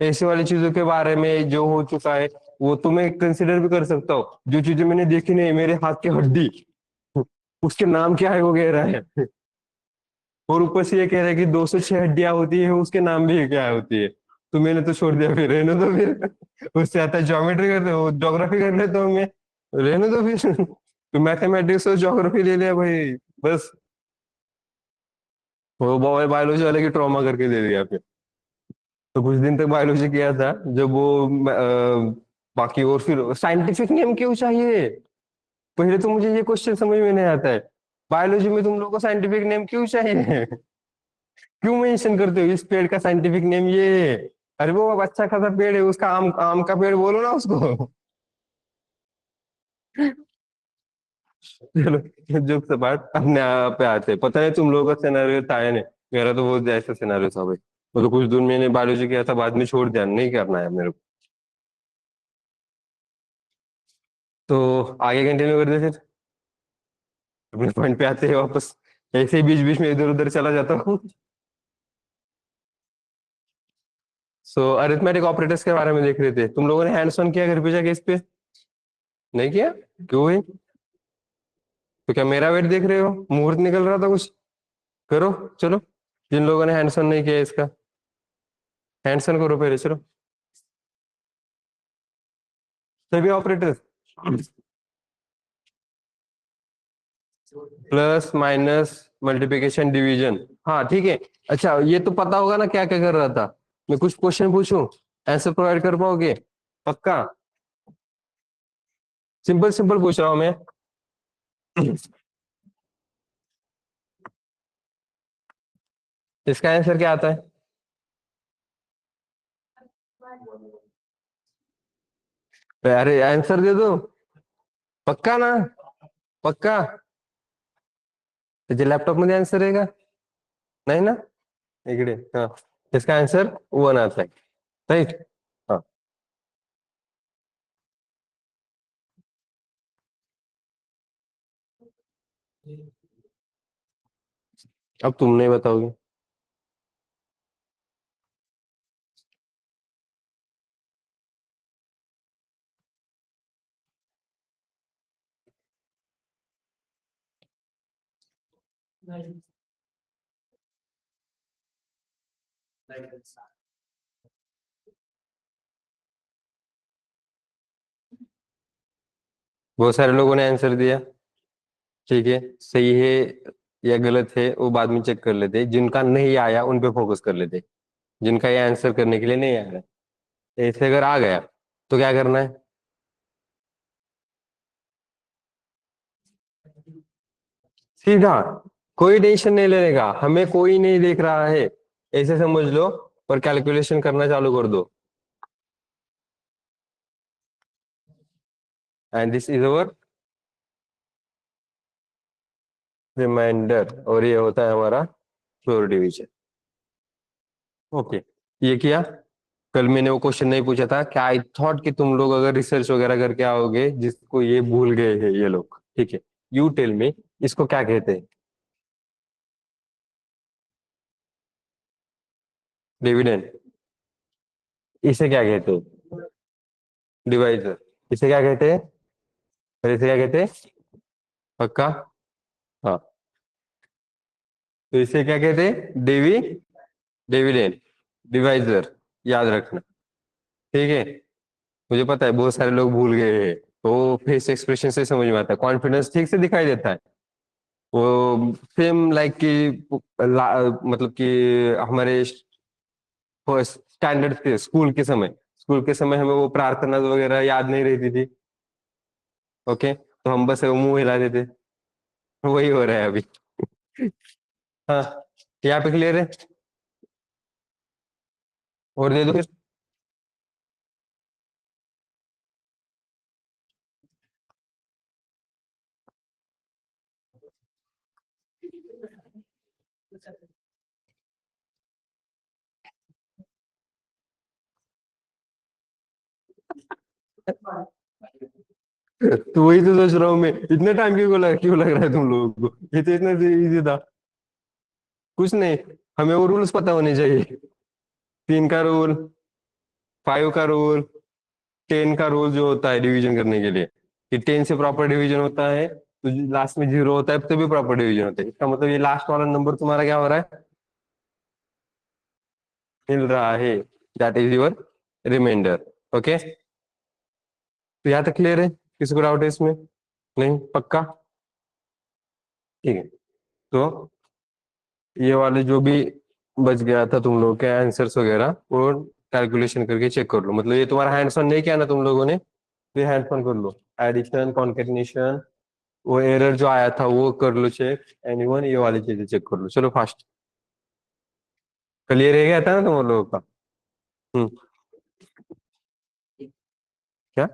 ऐसे वाली चीजों के बारे में जो हो चुका है वो तो मैं कंसिडर भी कर सकता हूँ। जो चीजें मैंने देखी नहीं, मेरे हाथ की हड्डी, उसके नाम क्या है वगैरह है, और ऊपर से ये कह रहा है कि 206 हड्डियां होती है, उसके नाम भी क्या होती है। तो मैंने तो छोड़ दिया, फिर रहने दो फिर। उससे आता है ज्योमेट्री कर दो, ज्योग्राफी कर लेता हूँ मैं, रहने दो फिर। तो मैथमेटिक्स और ज्योग्राफी ले लिया भाई, बस। वो बायोलॉजी वाले की ट्रॉमा करके दे दिया फिर। तो कुछ दिन तक बायोलॉजी किया था, जब वो बाकी, और फिर साइंटिफिक नेम क्यों चाहिए? पहले तो मुझे ये क्वेश्चन समझ में नहीं आता है, बायोलॉजी में तुम लोगों को साइंटिफिक नेम क्यों चाहिए? क्यों मेंशन करते हो इस पेड़ का साइंटिफिक नेम ये है? अरे वो अब अच्छा खासा पेड़ है, उसका आम आम का पेड़ बोलो ना उसको। चलो, जो सपाट अपने आप पे आते हैं। पता नहीं तुम लोगों का सिनेरियो था या नहीं, मेरा तो बहुत ऐसा सिनेरियो था भाई। वो तो कुछ दिन मैंने बायोलॉजी किया था, बाद में छोड़ दिया, नहीं करना है मेरे को। तो आगे कंटिन्यू कर दे फिर, अपने पॉइंट पे आते हैं वापस। ऐसे ही बीच बीच में इधर उधर चला जाता हूँ। सो अरिथमेटिक ऑपरेटर्स के बारे में देख रहे थे, तुम लोगों ने हैंड्स ऑन किया घर पे जाके इस पे? नहीं किया? क्यों भाई? तो क्या मेरा वेट देख रहे हो, मुहूर्त निकल रहा था कुछ? करो, चलो। जिन लोगों ने हैंड्स ऑन नहीं किया इसका, हैंड्स ऑन करो पहले, चलो। सभी operators, plus minus multiplication division, हाँ ठीक है। अच्छा, ये तो पता होगा ना क्या क्या कर रहा था। मैं कुछ क्वेश्चन पूछूं, आंसर प्रोवाइड कर पाओगे? पक्का? सिंपल सिंपल पूछ रहा हूं मैं। इसका आंसर क्या आता है? अरे आंसर दे दो, पक्का ना? पक्का? त्याच्या लॅपटॉप मध्ये आन्सर आहे का? नाही ना? इकडे, हाँ। इसका आंसर वन आता है, राइट? हाँ। अब तुम नहीं बताओगे। बहुत सारे लोगों ने आंसर दिया, ठीक है, सही है या गलत है वो बाद में चेक कर लेते, जिनका नहीं आया उन पे फोकस कर लेते, जिनका ये आंसर करने के लिए नहीं आ रहा है। ऐसे अगर आ गया तो क्या करना है? सीधा, कोई टेंशन नहीं लेने का, हमें कोई नहीं देख रहा है, ऐसे समझ लो, और कैलकुलेशन करना चालू कर दो। And this is our reminder, और ये होता है हमारा फ्लोर डिवीजन। ओके, ये किया। कल मैंने वो क्वेश्चन नहीं पूछा था क्या, आई थॉट कि तुम लोग अगर रिसर्च वगैरह करके आओगे जिसको ये भूल गए हैं ये लोग, ठीक है। यू टेल मी, इसको क्या कहते हैं? डिविडेंड। इसे क्या कहते हैं? डिवाइजर। इसे क्या कहते हैं? और इसे क्या कहते हैं? पक्का? हाँ। तो इसे क्या कहते हैं? डिविडेंड, डिवाइजर, याद रखना, ठीक है। मुझे पता है बहुत सारे लोग भूल गए हैं, तो फेस एक्सप्रेशन से समझ में आता है, कॉन्फिडेंस ठीक से दिखाई देता है। वो सेम लाइक कि मतलब कि हमारे स्टैंडर्ड थे स्कूल के समय हमें वो प्रार्थना वगैरह याद नहीं रहती थी, ओके, तो हम बस वो मुंह हिला देते, वही हो रहा है अभी। हाँ, यहाँ पे क्लियर है? और दे दो फिर। तो वही तो सोच रहा हूँ मैं, इतने टाइम क्यों लग रहा है तुम लोगों को? ये तो इतना इजी था। कुछ नहीं, हमें वो रूल्स पता होने चाहिए। 3 का रूल, 5 का रूल, 10 का रूल जो होता है डिवीजन करने के लिए, कि 10 से प्रॉपर डिवीजन होता है तो लास्ट में 0 होता है तभी प्रॉपर डिवीजन होता है। इसका मतलब ये लास्ट वाला नंबर तुम्हारा क्या हो रहा है? मिल रहा है। That is your reminder. Okay, तो यहाँ तक क्लियर है? किसी को डाउट है इसमें? नहीं, पक्का? ठीक है। तो ये वाले जो भी बच गया था तुम लोग के आंसर्स वगैरह, वो कैलकुलेशन करके चेक कर लो। मतलब ये तुम्हारा हैंड्स ऑन नहीं किया ना तुम लोगों ने, तो ये हैंड्स ऑन कर लो। एडिशन, कॉन्केटिनेशन, वो एरर जो आया था वो कर लो चेक। एनीवन, ये वाली चीजें चेक कर लो। चलो फास्ट। क्लियर रह गया था ना तुम लोगों का? हम्म। क्या?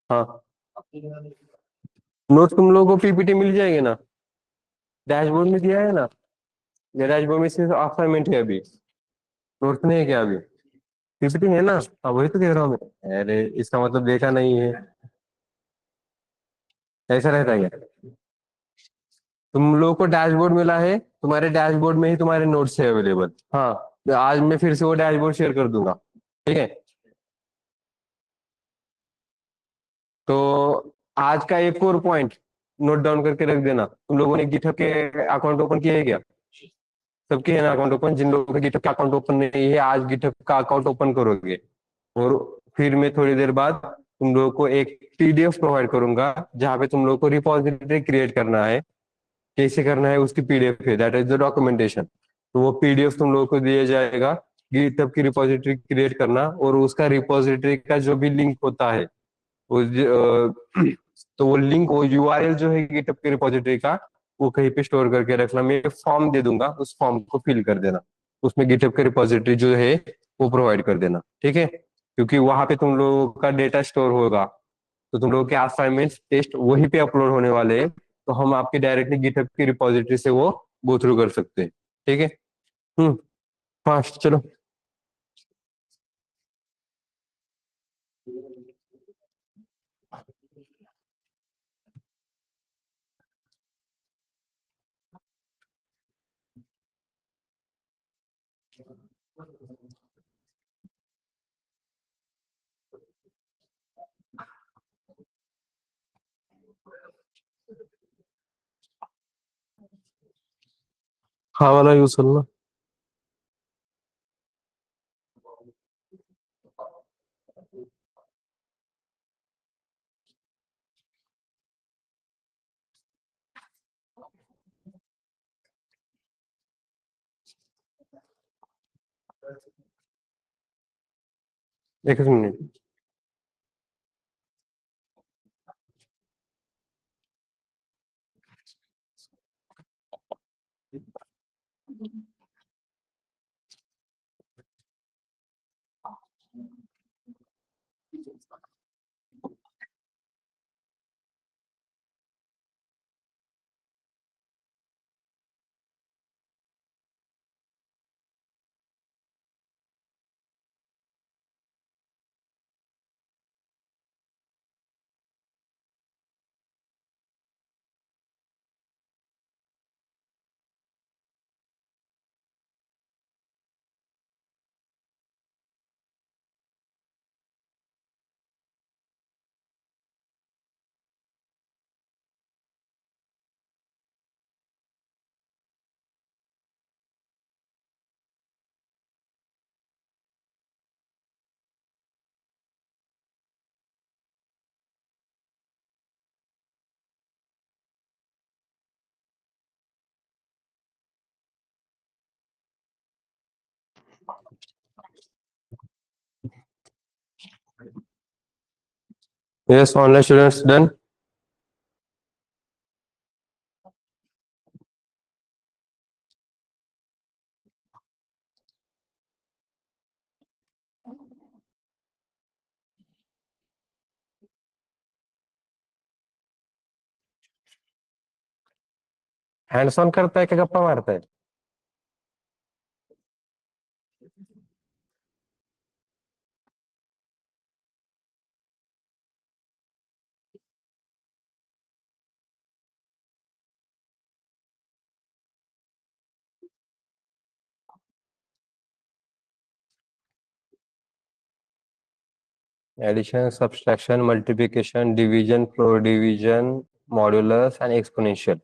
हाँ, नोट तुम लोगों को पीपीटी मिल जाएगी ना? डैशबोर्ड में दिया है ना? ये डैशबोर्ड में सिर्फ असाइनमेंट है अभी, नोट्स नहीं है क्या अभी? पीपीटी है ना? हाँ, वही तो कह रहा हूँ मैं। अरे इसका मतलब देखा नहीं है, ऐसा रहता है क्या? तुम लोगों को डैशबोर्ड मिला है, तुम्हारे डैशबोर्ड में ही तुम्हारे नोट्स है अवेलेबल। हाँ, तो आज मैं फिर से वो डैशबोर्ड शेयर कर दूंगा। ठीक है? तो आज का एक और पॉइंट नोट डाउन करके रख देना। तुम लोगों ने गिटहब के अकाउंट ओपन किया है क्या? सबके है ना अकाउंट ओपन? जिन लोगों का गिटहब का अकाउंट ओपन नहीं है, आज गिटहब का अकाउंट ओपन करोगे। और फिर मैं थोड़ी देर बाद तुम लोगों को एक पीडीएफ प्रोवाइड करूंगा, जहाँ पे तुम लोगों को रिपोजिटरी क्रिएट करना है। कैसे करना है उसकी पीडीएफ है, दैट इज द डॉक्यूमेंटेशन। तो वो पीडीएफ तुम लोगों को दिया जाएगा। गिटहब की रिपोजिटरी क्रिएट करना, और उसका रिपोजिटरी का जो भी लिंक होता है, वो तो वो लिंक, वो यूआरएल जो है गिटहब की रिपोजिटरी का, वो कहीं पे स्टोर करके रखना। मैं फॉर्म दे दूंगा, उस फॉर्म को फिल कर देना। उसमें गिटहब की रिपोजिटरी जो है वो प्रोवाइड कर देना। ठीक है? क्योंकि वहां पे तुम लोगों का डेटा स्टोर होगा, तो तुम लोगों के असाइनमेंट्स, टेस्ट वहीं पे अपलोड होने वाले हैं। तो हम आपके डायरेक्टली गिटहब की रिपोजिटरी से वो गो थ्रू कर सकते हैं। ठीक है? हम्म। फास्ट चलो। हाँ वाला यूज करना। एक minute. Yes, online students done. Hands on करता है क्या गप्पा मारता है? Addition, subtraction, multiplication, division, division, modulus and exponential.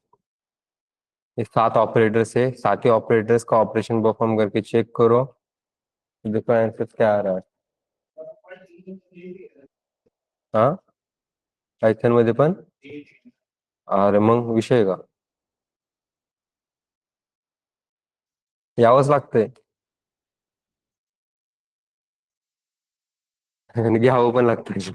ये 7 ऑपरेटर्स है, 7 ही ऑपरेटर्स का ऑपरेशन परफॉर्म करके चेक करो। देखो आंसर क्या आ रहा है। हाँ, पायथन मध्ये पण. अरे मग विषय का, यावंच लागतंय. आणि घ्यावं पण लागतंय.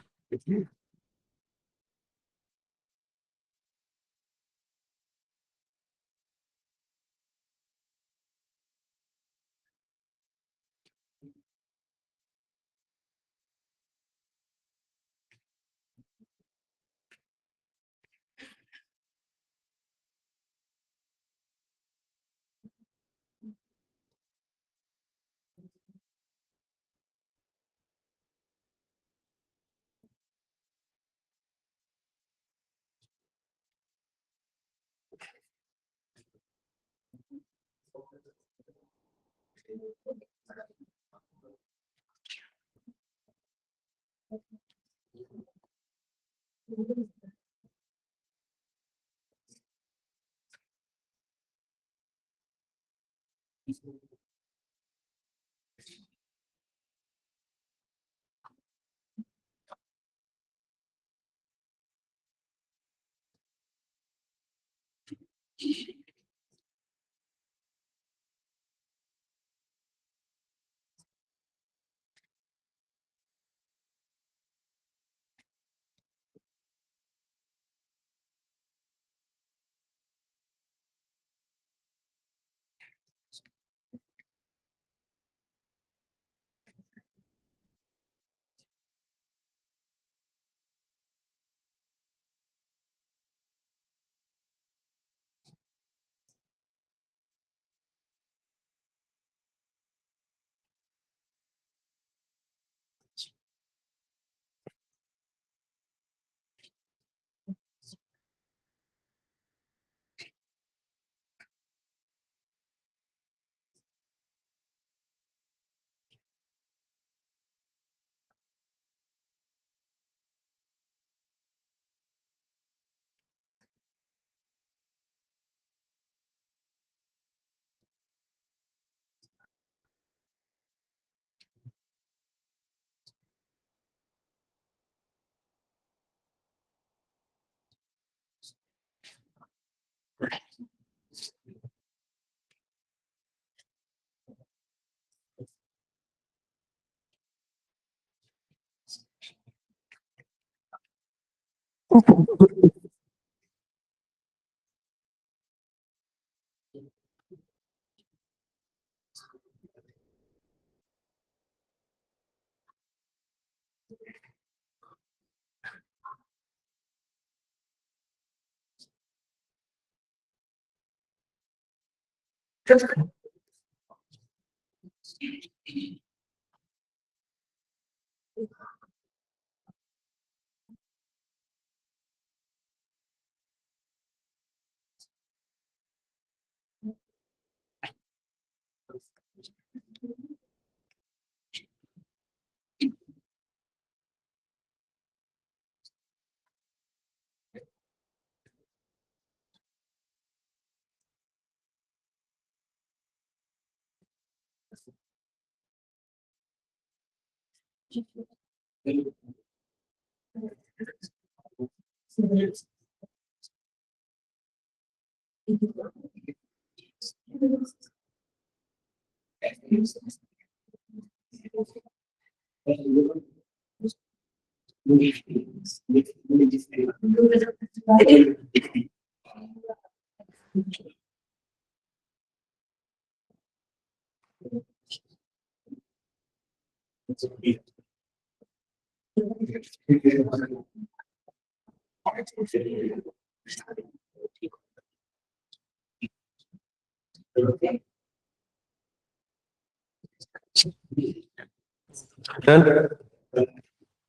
डन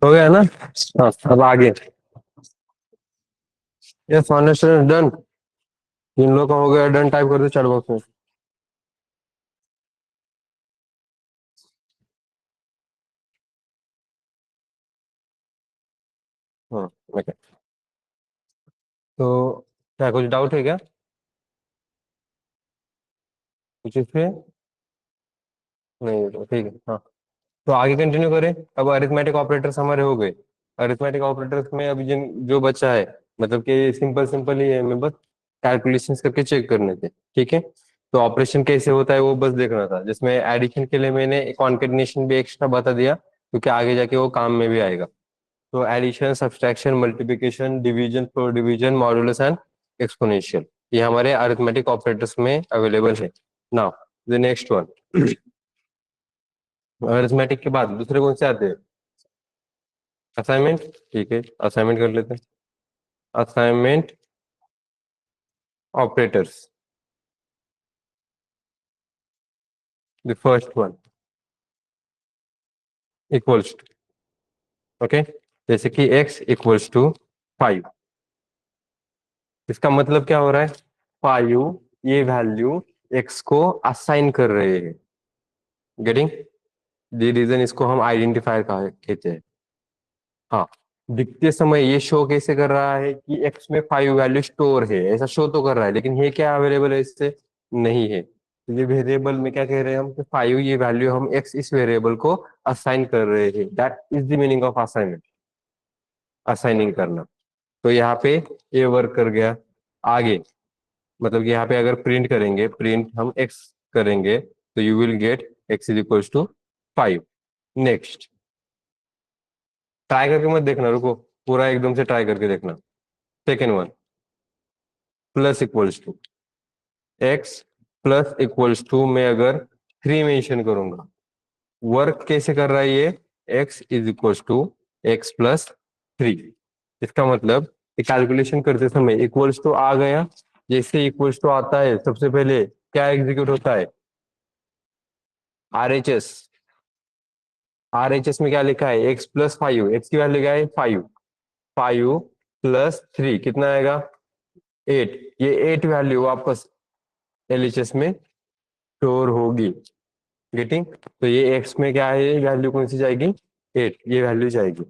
हो गया ना। हाँ अब आगे। Yes honest done. इन लोग का हो गया डन, टाइप कर दो चैट बॉक्स में। हाँ ओके। तो क्या कुछ डाउट है क्या कुछ इस पे? नहीं तो ठीक है हाँ। तो आगे कंटिन्यू करें। अब अरिथमेटिक ऑपरेटर्स हमारे हो गए। अरिथमेटिक ऑपरेटर्स में अभी जिन जो बचा है, मतलब कि सिंपल सिंपल ही है, हमें बस कैलकुलेशंस करके चेक करने थे। ठीक है। तो ऑपरेशन कैसे होता है वो बस देखना था, जिसमें एडिशन के लिए मैंने कॉन्केटिनेशन भी एक्स्ट्रा बता दिया, क्योंकि आगे जाके वो काम में भी आएगा। तो addition, subtraction, multiplication, division, floor division, modulus and exponential, ये हमारे अरिथमेटिक ऑपरेटर्स में अवेलेबल है। Now the next one. Arithmetic के बाद दूसरे कौन से आते हैं? असाइनमेंट। ठीक है असाइनमेंट कर लेते हैं। Assignment operators, the first one equals to, okay, जैसे कि x इक्वल्स टू 5। इसका मतलब क्या हो रहा है? 5 ये वैल्यू x को असाइन कर रहे हैं। गेटिंग द रीजन, इसको हम आइडेंटिफायर कहा कहते हैं। हाँ, दिखते समय ये शो कैसे कर रहा है कि x में 5 वैल्यू स्टोर है, ऐसा शो तो कर रहा है, लेकिन ये क्या अवेलेबल है इससे? नहीं है। तो ये वेरिएबल में क्या कह रहे हैं हम कि 5 ये वैल्यू हम x इस वेरिएबल को असाइन कर रहे हैं। That is the meaning of assignment, assigning करना। तो यहाँ पे ये वर्क कर गया। आगे मतलब कि यहाँ पे अगर प्रिंट करेंगे, प्रिंट हम x करेंगे, तो you will get x is equal to 5। Next, try करके मत देखना, रुको, पूरा एकदम से ट्राई करके देखना। Second one, plus equals to x, plus equals to में अगर 3 मेंशन करूंगा, वर्क कैसे कर रहा है ये? X is equals to x plus 3। इसका मतलब कैलकुलेशन करते समय इक्वल्स टू आ गया, जैसे इक्वल्स टू आता है सबसे पहले क्या एग्जीक्यूट होता है? आरएचएस। आरएचएस में क्या लिखा है? एक्स प्लस 5, एक्स की वैल्यू क्या है? 5। 5 प्लस 3 कितना आएगा? 8। ये 8 वैल्यू वापस एलएचएस में स्टोर होगी। गेटिंग? तो ये एक्स में क्या है, वैल्यू कौन सी जाएगी? 8, ये वैल्यू जाएगी।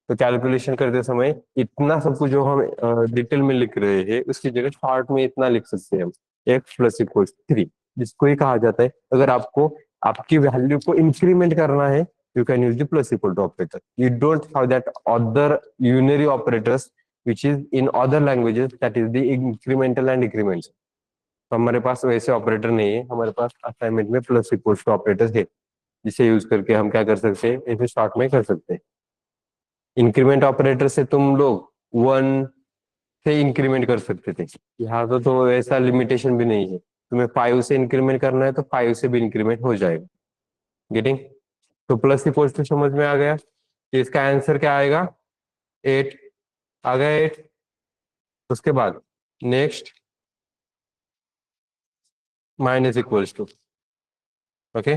तो कैलकुलेशन करते समय इतना सब कुछ जो हम डिटेल में लिख रहे हैं, उसकी जगह शॉर्ट में इतना लिख सकते हैं हम, एक्स प्लस इक्वल 3, जिसको ही कहा जाता है अगर आपको आपकी वैल्यू को इंक्रीमेंट करना है, you can use the plus equal to operator. You don't have that other unary operators which is in other languages, that is the incremental and decrement. तो हमारे पास वैसे ऑपरेटर नहीं है, हमारे पास असाइनमेंट में प्लस इक्वल टू ऑपरेटर है, जिसे यूज करके हम क्या कर सकते हैं, इसे शॉर्ट में कर सकते हैं। इंक्रीमेंट ऑपरेटर से तुम लोग 1 से इंक्रीमेंट कर सकते थे, यहाँ तो ऐसा लिमिटेशन भी नहीं है। तुम्हें 5 से इंक्रीमेंट करना है तो 5 से भी इंक्रीमेंट हो जाएगा। गेटिंग? तो प्लस इक्वल टू समझ में आ गया कि इसका आंसर क्या आएगा? 8 आ गया। 8। उसके बाद next, minus equals to, okay,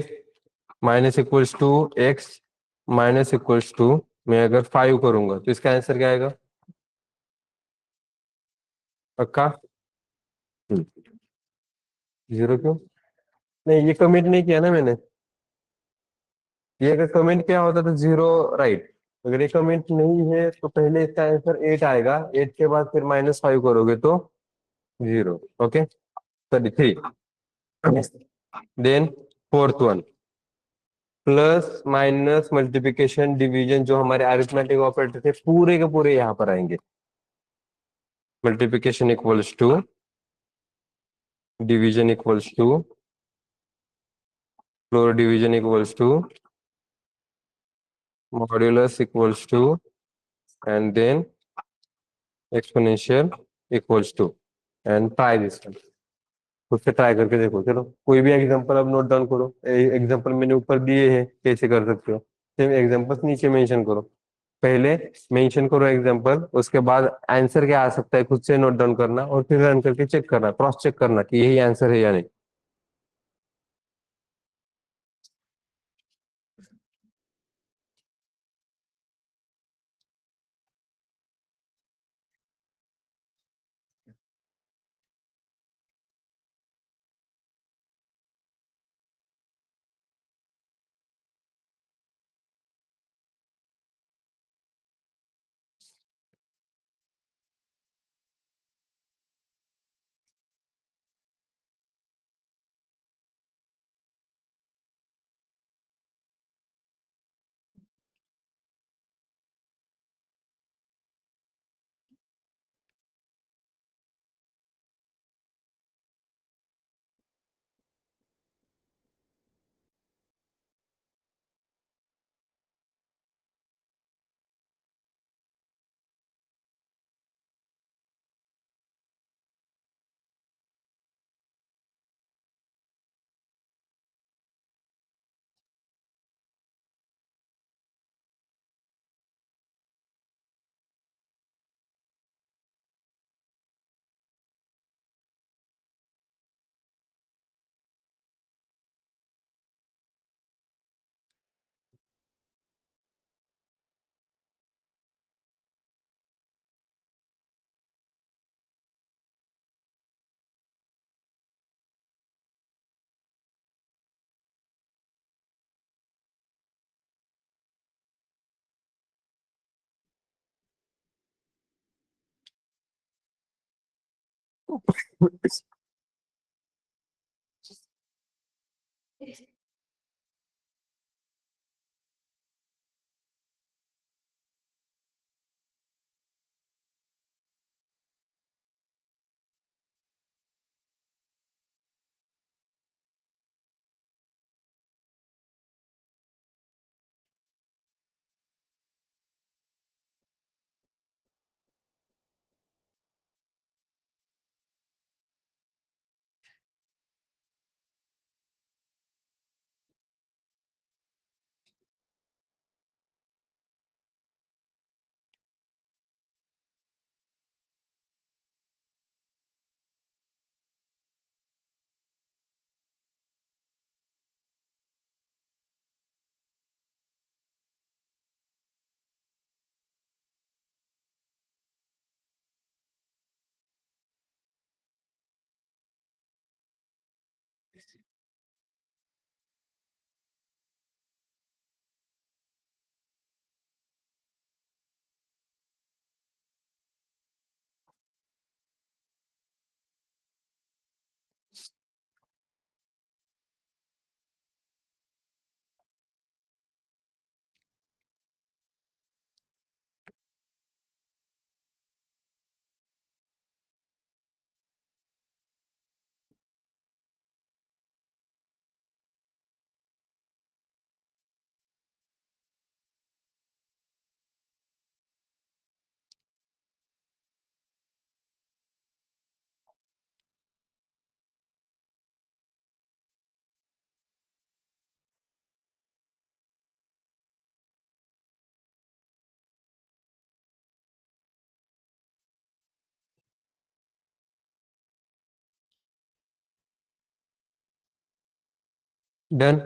minus equals to x minus equals to, मैं अगर 5 करूंगा तो इसका आंसर क्या आएगा? पक्का? 0 क्यों? नहीं, ये कमेंट नहीं किया ना मैंने। ये अगर कमेंट किया होता तो 0 राइट। अगर ये कमेंट नहीं है तो पहले इसका आंसर 8 आएगा, 8 के बाद फिर -5 करोगे तो 0। Okay, sorry 3। Then fourth one, plus minus multiplication division, जो हमारे अरिथमेटिक ऑपरेटर थे पूरे के पूरे यहाँ पर आएंगे। Multiplication equals to, division equals to, floor division equals to, modulus equals to, and then exponential equals to, and try this one. खुद से ट्राई करके देखो। चलो कोई भी एग्जांपल अब नोट डाउन करो। एग्जांपल मैंने ऊपर दिए हैं, कैसे कर सकते हो, सेम एग्जांपल्स नीचे मेंशन करो। पहले मेंशन करो एग्जांपल, उसके बाद आंसर क्या आ सकता है खुद से नोट डाउन करना, और फिर रन करके चेक करना, क्रॉस चेक करना कि यही आंसर है या नहीं। डन।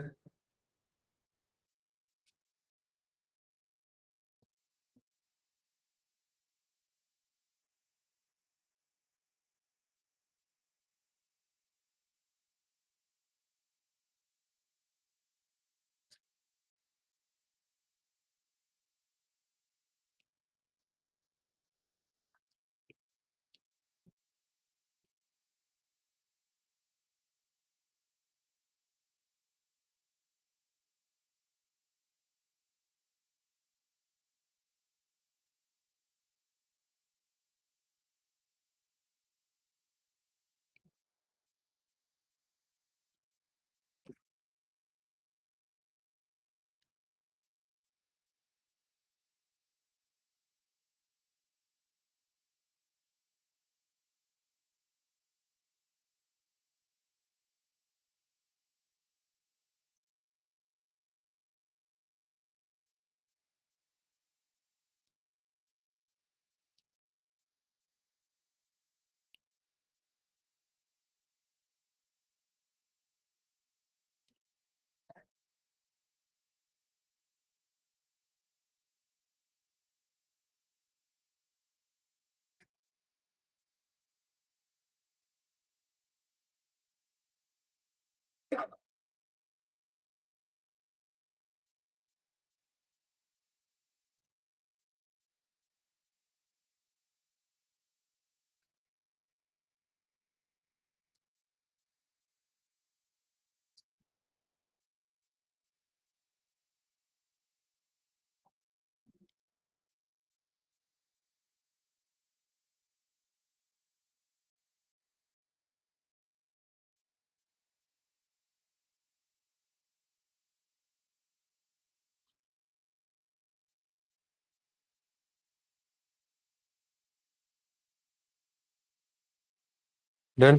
डन।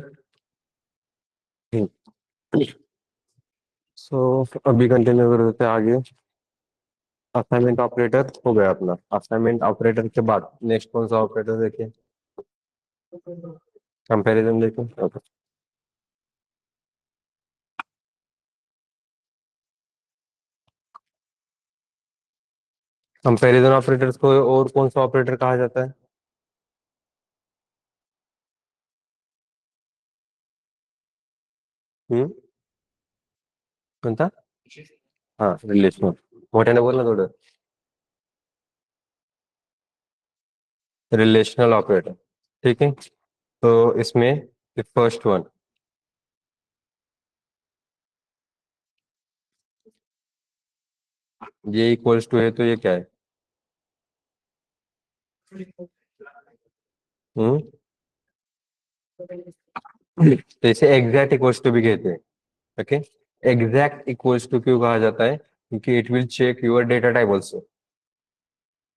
सो अभी कंटिन्यू कर देते हैं आगे। असाइनमेंट ऑपरेटर हो गया अपना। असाइनमेंट ऑपरेटर के बाद नेक्स्ट कौन सा ऑपरेटर देखिए? कंपैरिजन देखिए। ओके। कंपैरिजन ऑपरेटर्स को और कौन सा ऑपरेटर कहा जाता है? हम्म। कौन सा? हाँ, रिलेशनल। मोठ्याने बोल ना थोडं। Relational operator. ठीक है। तो इसमें फर्स्ट वन, ये इक्वल्स टू है तो ये क्या है? हम्म तो इसे एग्जैक्ट इक्वल्स टू भी कहते हैं। ओके, एग्जैक्ट इक्वल्स टू क्यों कहा जाता है? क्योंकि it will check your data type also.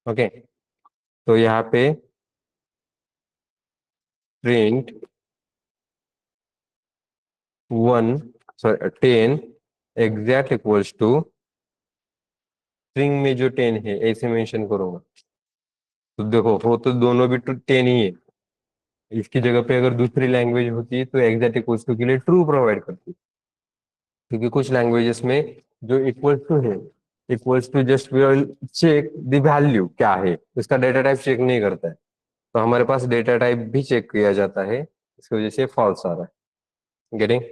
Okay, तो यहाँ पे print 1, sorry 10 exact equals to string में जो 10 है ऐसे मेंशन करूंगा। तो देखो वो तो दोनों भी 10 ही है। इसकी जगह पे अगर दूसरी लैंग्वेज होती है तो एग्जैक्ट इक्वल्स टू के लिए ट्रू प्रोवाइड करती है। क्योंकि कुछ लैंग्वेजेस में जो इक्वल्स टू है, equals to just will check the value क्या है, इसका डेटा टाइप चेक नहीं करता है। तो हमारे पास डेटा टाइप भी चेक किया जाता है, इसकी वजह से फॉल्स आ रहा है। गेटिंग?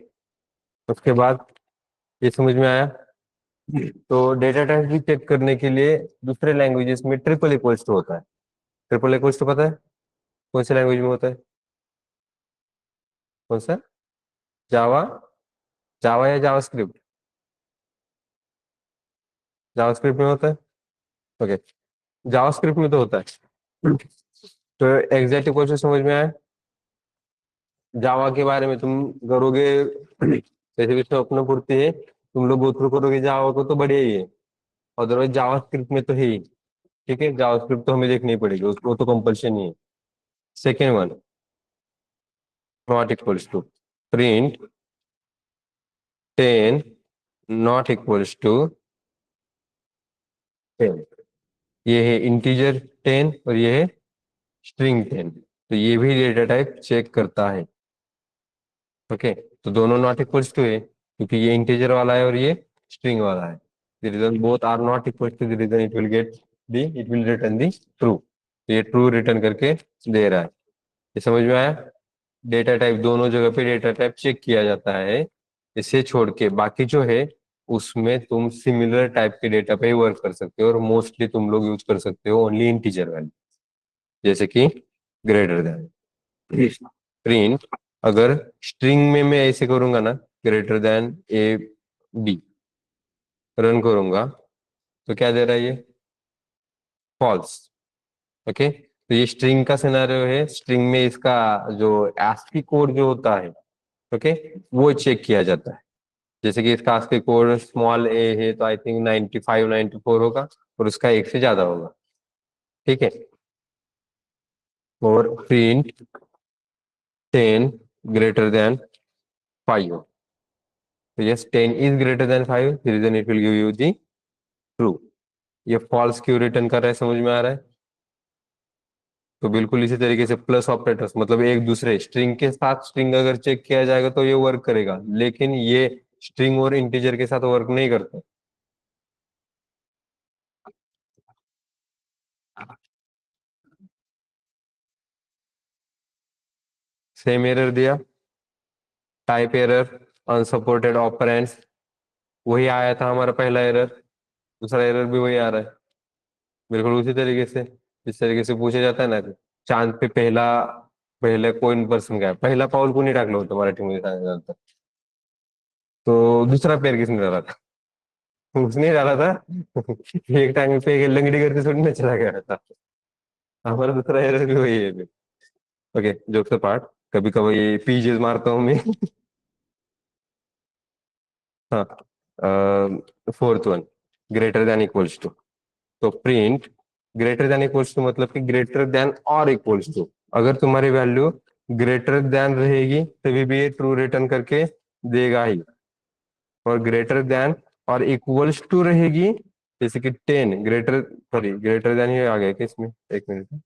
उसके बाद ये समझ में आया? तो डेटा टाइप भी चेक करने के लिए दूसरे लैंग्वेजेस में ट्रिपल इक्वल्स टू होता है। ट्रिपल इक्वल्स टू पता है कौन सी लैंग्वेज में होता है? कौन सा? जावा? जावा या जावास्क्रिप्ट? जावास्क्रिप्ट में होता है। ओके, जावास्क्रिप्ट में तो होता है। तो एग्जैक्ट इक्वल्स समझ में आया? जावा के बारे में तुम करोगे जैसे भी अपना पूर्ति है, तुम लोग गो थ्रू करोगे जावा को तो बढ़िया ही है। अदरवाइज जावास्क्रिप्ट में तो है ही। ठीक है, जावास्क्रिप्ट तो हमें देखनी पड़ेगी, वो तो कंपल्शन ही है। Second one, not equals to print 10 not equals to 10। ये है इंटीजर 10 और ये है स्ट्रिंग 10। तो ये भी डेटा टाइप चेक करता है। ओके, तो दोनों नॉट इक्वल्स टू है क्योंकि ये इंटीजर वाला है और ये स्ट्रिंग वाला है। The reason both are not equals to, the reason it will return the true. ये ट्रू रिटर्न करके दे रहा है। ये समझ में आया? डेटा टाइप दोनों जगह पे डेटा टाइप चेक किया जाता है। इसे छोड़ के बाकी जो है उसमें तुम सिमिलर टाइप के डेटा पे वर्क कर सकते हो, और मोस्टली तुम लोग यूज कर सकते हो ओनली इंटीजर वैल्यू, जैसे कि ग्रेटर देन। प्रिंट, अगर स्ट्रिंग में मैं ऐसे करूंगा ना, greater than A be run करूंगा तो क्या दे रहा है ये? फॉल्स। ओके, तो ये स्ट्रिंग का सिनेरियो है। स्ट्रिंग में इसका जो ASCII कोड जो होता है, ओके, वो चेक किया जाता है। जैसे कि इसका ASCII कोड स्मॉल ए है तो आई थिंक 95 94 होगा, और उसका एक से ज्यादा होगा। ठीक है, और प्रिंट 10 ग्रेटर देन 5 हो। तो yes, 10 is greater than 5, reason it will give you the true. ये फॉल्स क्यों रिटर्न कर रहा है, समझ में आ रहा है? तो बिल्कुल इसी तरीके से प्लस ऑपरेटर्स, मतलब एक दूसरे स्ट्रिंग के साथ स्ट्रिंग अगर चेक किया जाएगा तो ये वर्क करेगा, लेकिन ये स्ट्रिंग और इंटीजर के साथ वर्क नहीं करता। सेम एरर दिया, टाइप एरर, अनसपोर्टेड ऑपरेंड्स, वही आया था हमारा पहला एरर। दूसरा एरर भी वही आ रहा है, बिल्कुल उसी तरीके से। इस तरीके से पूछा जाता है ना, चांद पे पहला पहले कोई पर्सन गया, पहला पाऊल कोणी टाकलं होतं मराठीमध्ये सांगायचं झालं तर? तो दूसरा पैर किसने डाला था? उसने डाला था। एक टाइम पे लंगड़ी करके थोड़ी ना चला गया था। हमारा दूसरा एरर भी वही है। ओके, जोक्स पार्ट, कभी कभी ये पीजेस मारता हूँ मैं। हाँ, fourth one, greater than equals to. तो print greater than equals to मतलब कि ग्रेटर देन और इक्वल्स टू। अगर तुम्हारी वैल्यू ग्रेटर देन रहेगी तभी भी ये ट्रू रिटर्न करके देगा ही, और ग्रेटर देन और इक्वल्स टू रहेगी, जैसे कि 10 ग्रेटर, सॉरी ग्रेटर देन ही आ गया कि इसमें, एक मिनट।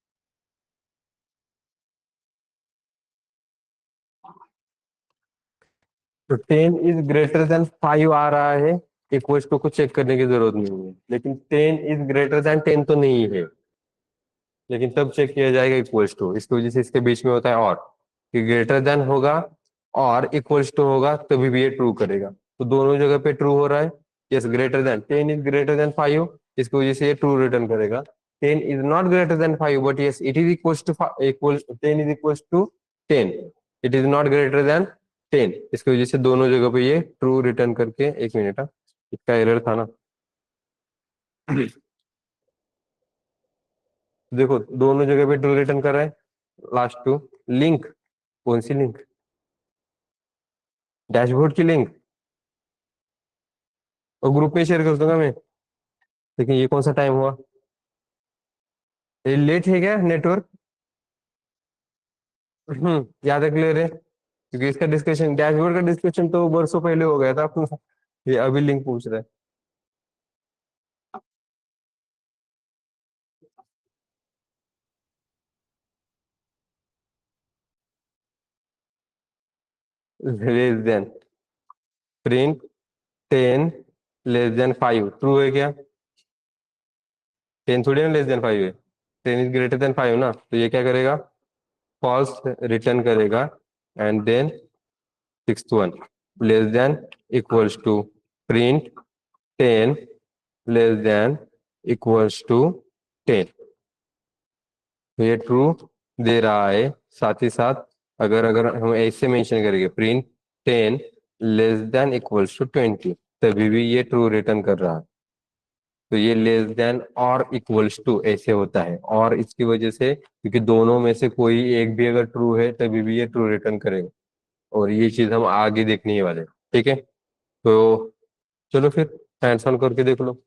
तो 10 इज ग्रेटर देन 5 आ रहा है, इक्वल्स टू को चेक करने की जरूरत नहीं है, लेकिन 10 इज ग्रेटर देन 10 तो नहीं है, लेकिन तब चेक किया जाएगा इक्वल्स टू। इसकी वजह से इसके बीच में होता है और, कि ग्रेटर देन होगा और इक्वल्स टू होगा तभी भी ये ट्रू करेगा। तो दोनों जगह पे ट्रू हो रहा है। Yes, greater than 10 is greater than 5, इसकी वजह से ये ट्रू रिटर्न करेगा। 10 is not greater than 5 but yes it is equals to equal 10 is equals to 10, it is not greater than 10। इसकी वजह से दोनों जगह पे ये ट्रू रिटर्न करके, एक मिनट, इसका एरर था ना। देखो दोनों जगह पे ट्रू रिटर्न कर रहा है। लास्ट टू लिंक, कौन सी लिंक? डैशबोर्ड की लिंक, और ग्रुप में शेयर कर दूंगा मैं। लेकिन ये कौन सा टाइम हुआ? ये लेट है क्या नेटवर्क? याद रख ले रहे, क्योंकि इसका डिस्कशन, डैशबोर्ड का डिस्कशन तो बरसों पहले हो गया था अपना। ये अभी लिंक पूछ रहा है। Less than, print 10 less then 5, true है क्या? 10 थोड़ी ना लेस देन 5 है, 10 इज ग्रेटर देन 5 ना, तो ये क्या करेगा? फॉल्स रिटर्न करेगा। And then sixth one, less than equals to print 10 less than equals to 10। तो ये ट्रू दे रहा है। साथ ही साथ अगर अगर हम ऐसे मेंशन करेंगे print 10 less than equals to 20, तभी भी ये ट्रू रिटर्न कर रहा है। तो ये लेस देन और इक्वल्स टू ऐसे होता है, और इसकी वजह से, क्योंकि दोनों में से कोई एक भी अगर ट्रू है तभी भी ये ट्रू रिटर्न करेगा। और ये चीज हम आगे देखने ही वाले हैं। ठीक है, तो चलो फिर हैंड्स ऑन करके देख लो।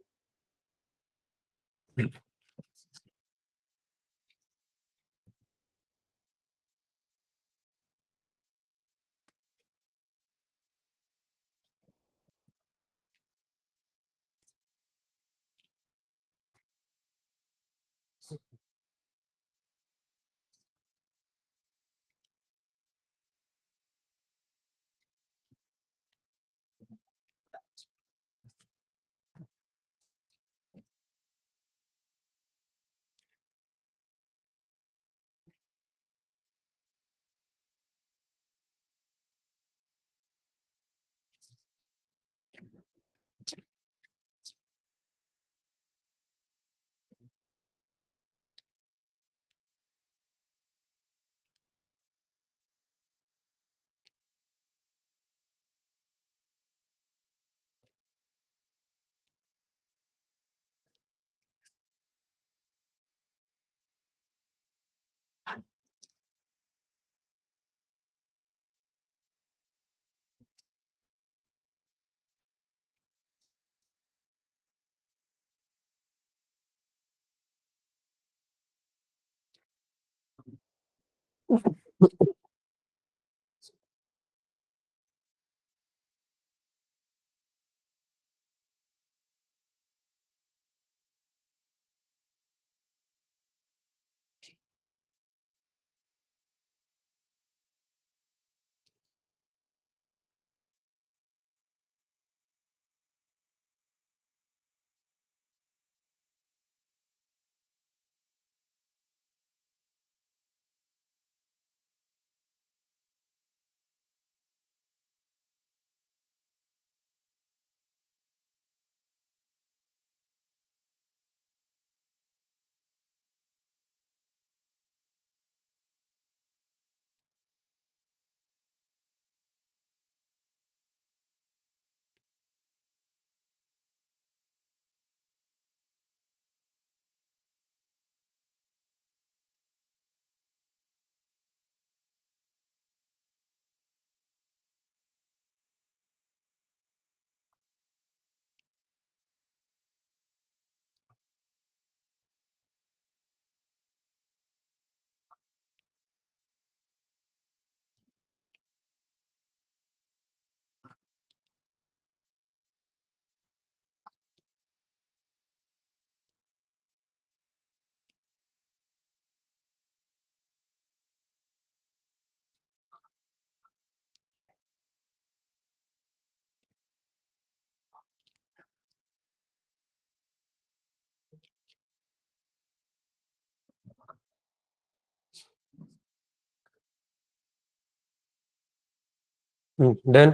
Done,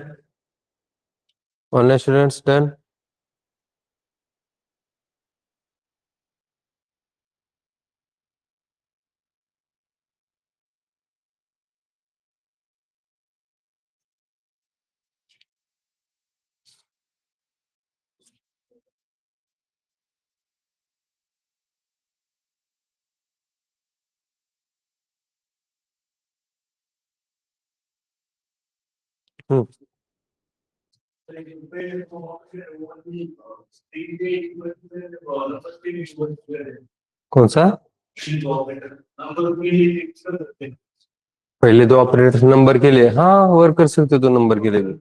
online students done. हम्म, कौन सा? पहले दो ऑपरेटर नंबर के लिए, हाँ वर्क कर सकते हो तो नंबर के लिए भी।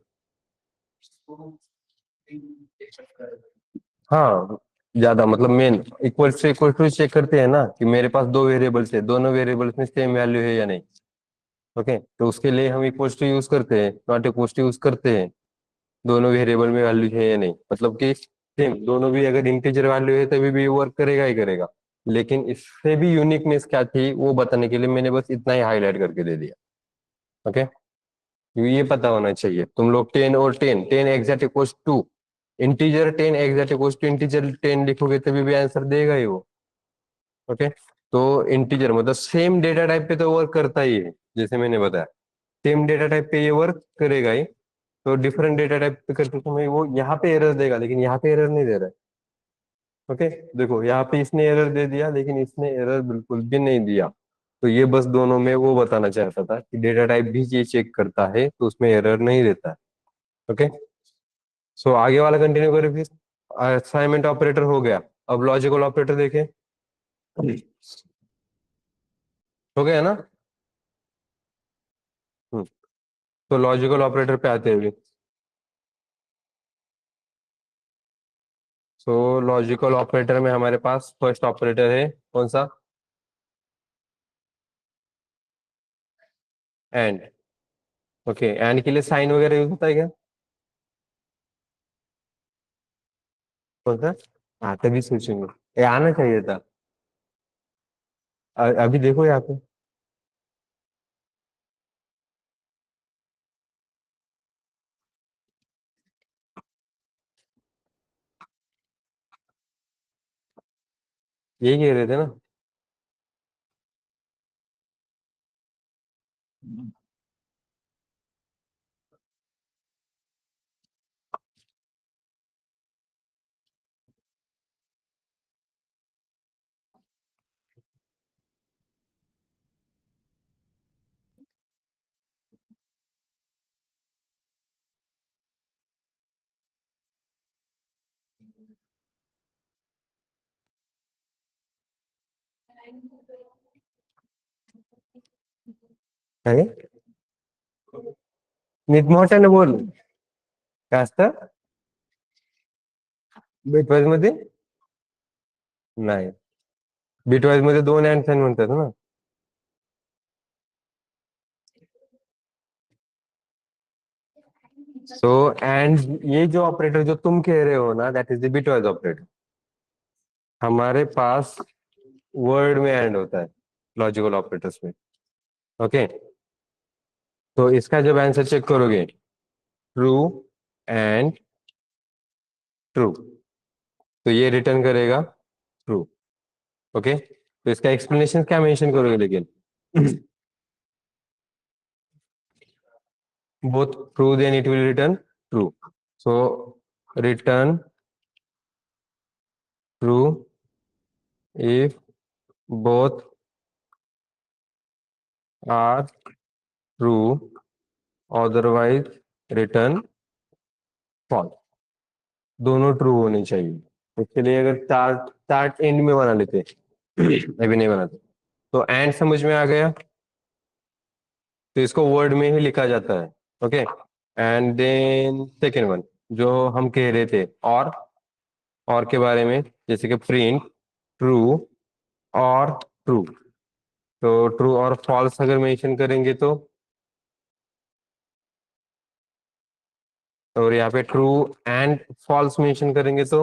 हाँ, ज्यादा मतलब मेन इक्वल टू चेक करते हैं ना कि मेरे पास दो वेरिएबल्स है, दोनों वेरिएबल्स में सेम वैल्यू है या नहीं। ओके, तो उसके लिए हम इक्वल्स टू यूज करते हैं, नॉट इक्वल्स टू यूज करते हैं। दोनों वेरिएबल में वैल्यू है या नहीं, मतलब कि सेम दोनों भी अगर इंटीजर वैल्यू है तभी भी वर्क करेगा ही करेगा। लेकिन इससे भी यूनिकनेस क्या थी वो बताने के लिए मैंने बस इतना ही हाईलाइट करके दे दिया। ओके, क्योंकि ये पता होना चाहिए तुम लोग 10 और 10, 10 exact equals to integer, 10 exact equals to integer 10 लिखोगे तभी भी आंसर देगा ही वो। ओके, तो इंटीजर मतलब सेम डेटा टाइप पे तो वर्क करता ही है, जैसे मैंने बताया सेम डेटा टाइप पे ये वर्क करेगा ही। तो डिफरेंट डेटा टाइप पे करते समय वो यहाँ पे एरर देगा, लेकिन यहाँ पे एरर नहीं दे रहा है। ओके, देखो यहाँ पे इसने एरर दे दिया लेकिन इसने एरर बिल्कुल भी नहीं दिया। तो ये बस दोनों में वो बताना चाहता था कि डेटा टाइप भी ये चेक करता है तो उसमें एरर नहीं देता है। ओके, सो आगे वाला कंटिन्यू करें फिर। असाइनमेंट ऑपरेटर हो गया, अब लॉजिकल ऑपरेटर देखें। हो गया ना? हम्म, तो लॉजिकल ऑपरेटर पे आते हैं। सो लॉजिकल ऑपरेटर में हमारे पास फर्स्ट ऑपरेटर है कौन सा? एंड। ओके, एंड के लिए साइन वगैरह यूज होता है क्या? कौन सा? हाँ तभी सोचेंगे, ये आना चाहिए था। अभी देखो यहाँ पे। यही कह रहे थे ना। आहे नीट मोठ्याने बोल. काय असतं? बिटवाईज मध्ये नाही, बिटवाईज मध्ये दोन अँड साइन म्हणतात ना. सो एंड, ये जो ऑपरेटर जो तुम कह रहे हो ना that is the bitwise operator. हमारे पास वर्ड में एंड होता है लॉजिकल ऑपरेटर्स में। ओके, तो इसका जब आंसर चेक करोगे ट्रू एंड ट्रू, तो ये रिटर्न करेगा ट्रू। ओके, तो इसका एक्सप्लेनेशन क्या मेंशन करोगे लेकिन? both true then it will return true. So return true if both are true, otherwise return false. दोनों ट्रू होनी चाहिए। इसके लिए अगर चार्ट चार्ट एंड में बना लेते, अभी नहीं बनाते। तो एंड समझ में आ गया, तो इसको वर्ड में ही लिखा जाता है। Okay, and then second one जो हम कह रहे थे, और के बारे में, जैसे कि प्रिंट ट्रू और ट्रू। तो ट्रू और फॉल्स अगर मेंशन करेंगे तो, और यहाँ पे ट्रू एंड फॉल्स मेंशन करेंगे तो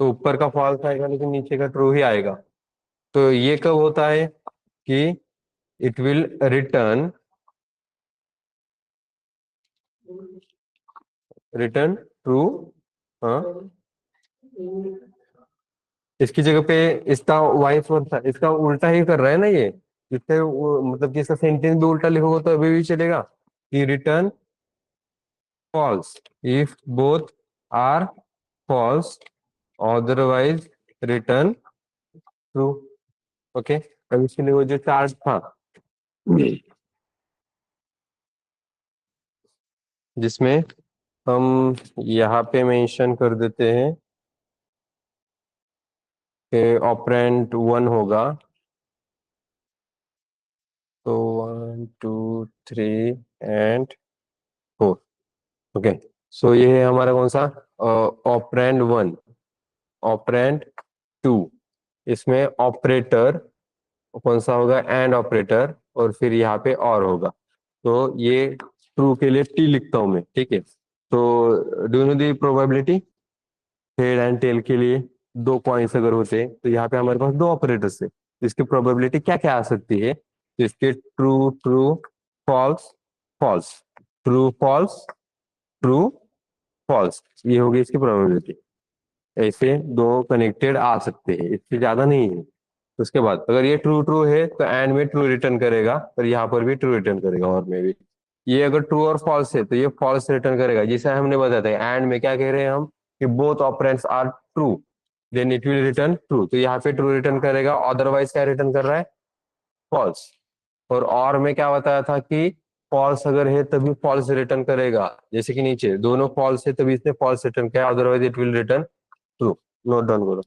ऊपर का फॉल्स आएगा लेकिन नीचे का ट्रू ही आएगा। तो ये कब होता है कि it will return, return true. हाँ, इसकी जगह पे इसका वाइस वर्सा, इसका उल्टा ही कर रहा है ना ये। इससे मतलब कि इसका सेंटेंस भी उल्टा लिखोगे तो अभी भी चलेगा कि return false if both are false, otherwise return true. Okay, अब इसके लिए वो जो चार्ट था जिसमें हम यहाँ पे मेंशन कर देते हैं कि ऑपरेंड 1 होगा। तो 1 2 3 एंड 4। ओके, सो ये है हमारा कौन सा ऑपरेंड 1, ऑपरेंड 2। इसमें ऑपरेटर कौन सा होगा, एंड ऑपरेटर, और फिर यहाँ पे और होगा। तो ये ट्रू के लिए टी लिखता हूं मैं, ठीक है। तो do you know the probability, head and tail के लिए दो पॉइंट्स अगर होते तो यहाँ पे हमारे पास दो ऑपरेटर्स है, तो इसकी प्रोबेबिलिटी क्या क्या आ सकती है, तो इसके true true false false, true false true false, ये होगी इसकी प्रोबेबिलिटी। ऐसे दो कनेक्टेड आ सकते हैं, इससे ज्यादा नहीं है। उसके बाद अगर ये ट्रू ट्रू है तो एंड में ट्रू रिटर्न करेगा, और यहाँ पर भी ट्रू रिटर्न करेगा, और में भी। ये अगर ट्रू और फॉल्स है तो ये फॉल्स रिटर्न करेगा, जिसे हमने बताया था एंड में क्या कह रहे हैं हम, कि both operands are true, then it will return true. तो यहाँ पे ट्रू रिटर्न करेगा, अदरवाइज क्या रिटर्न कर रहा है, फॉल्स। और में क्या बताया था कि फॉल्स अगर है तभी फॉल्स रिटर्न करेगा, जैसे कि नीचे दोनों फॉल्स है तभी इसने फॉल्स रिटर्न किया, otherwise it will return true. Note down करो।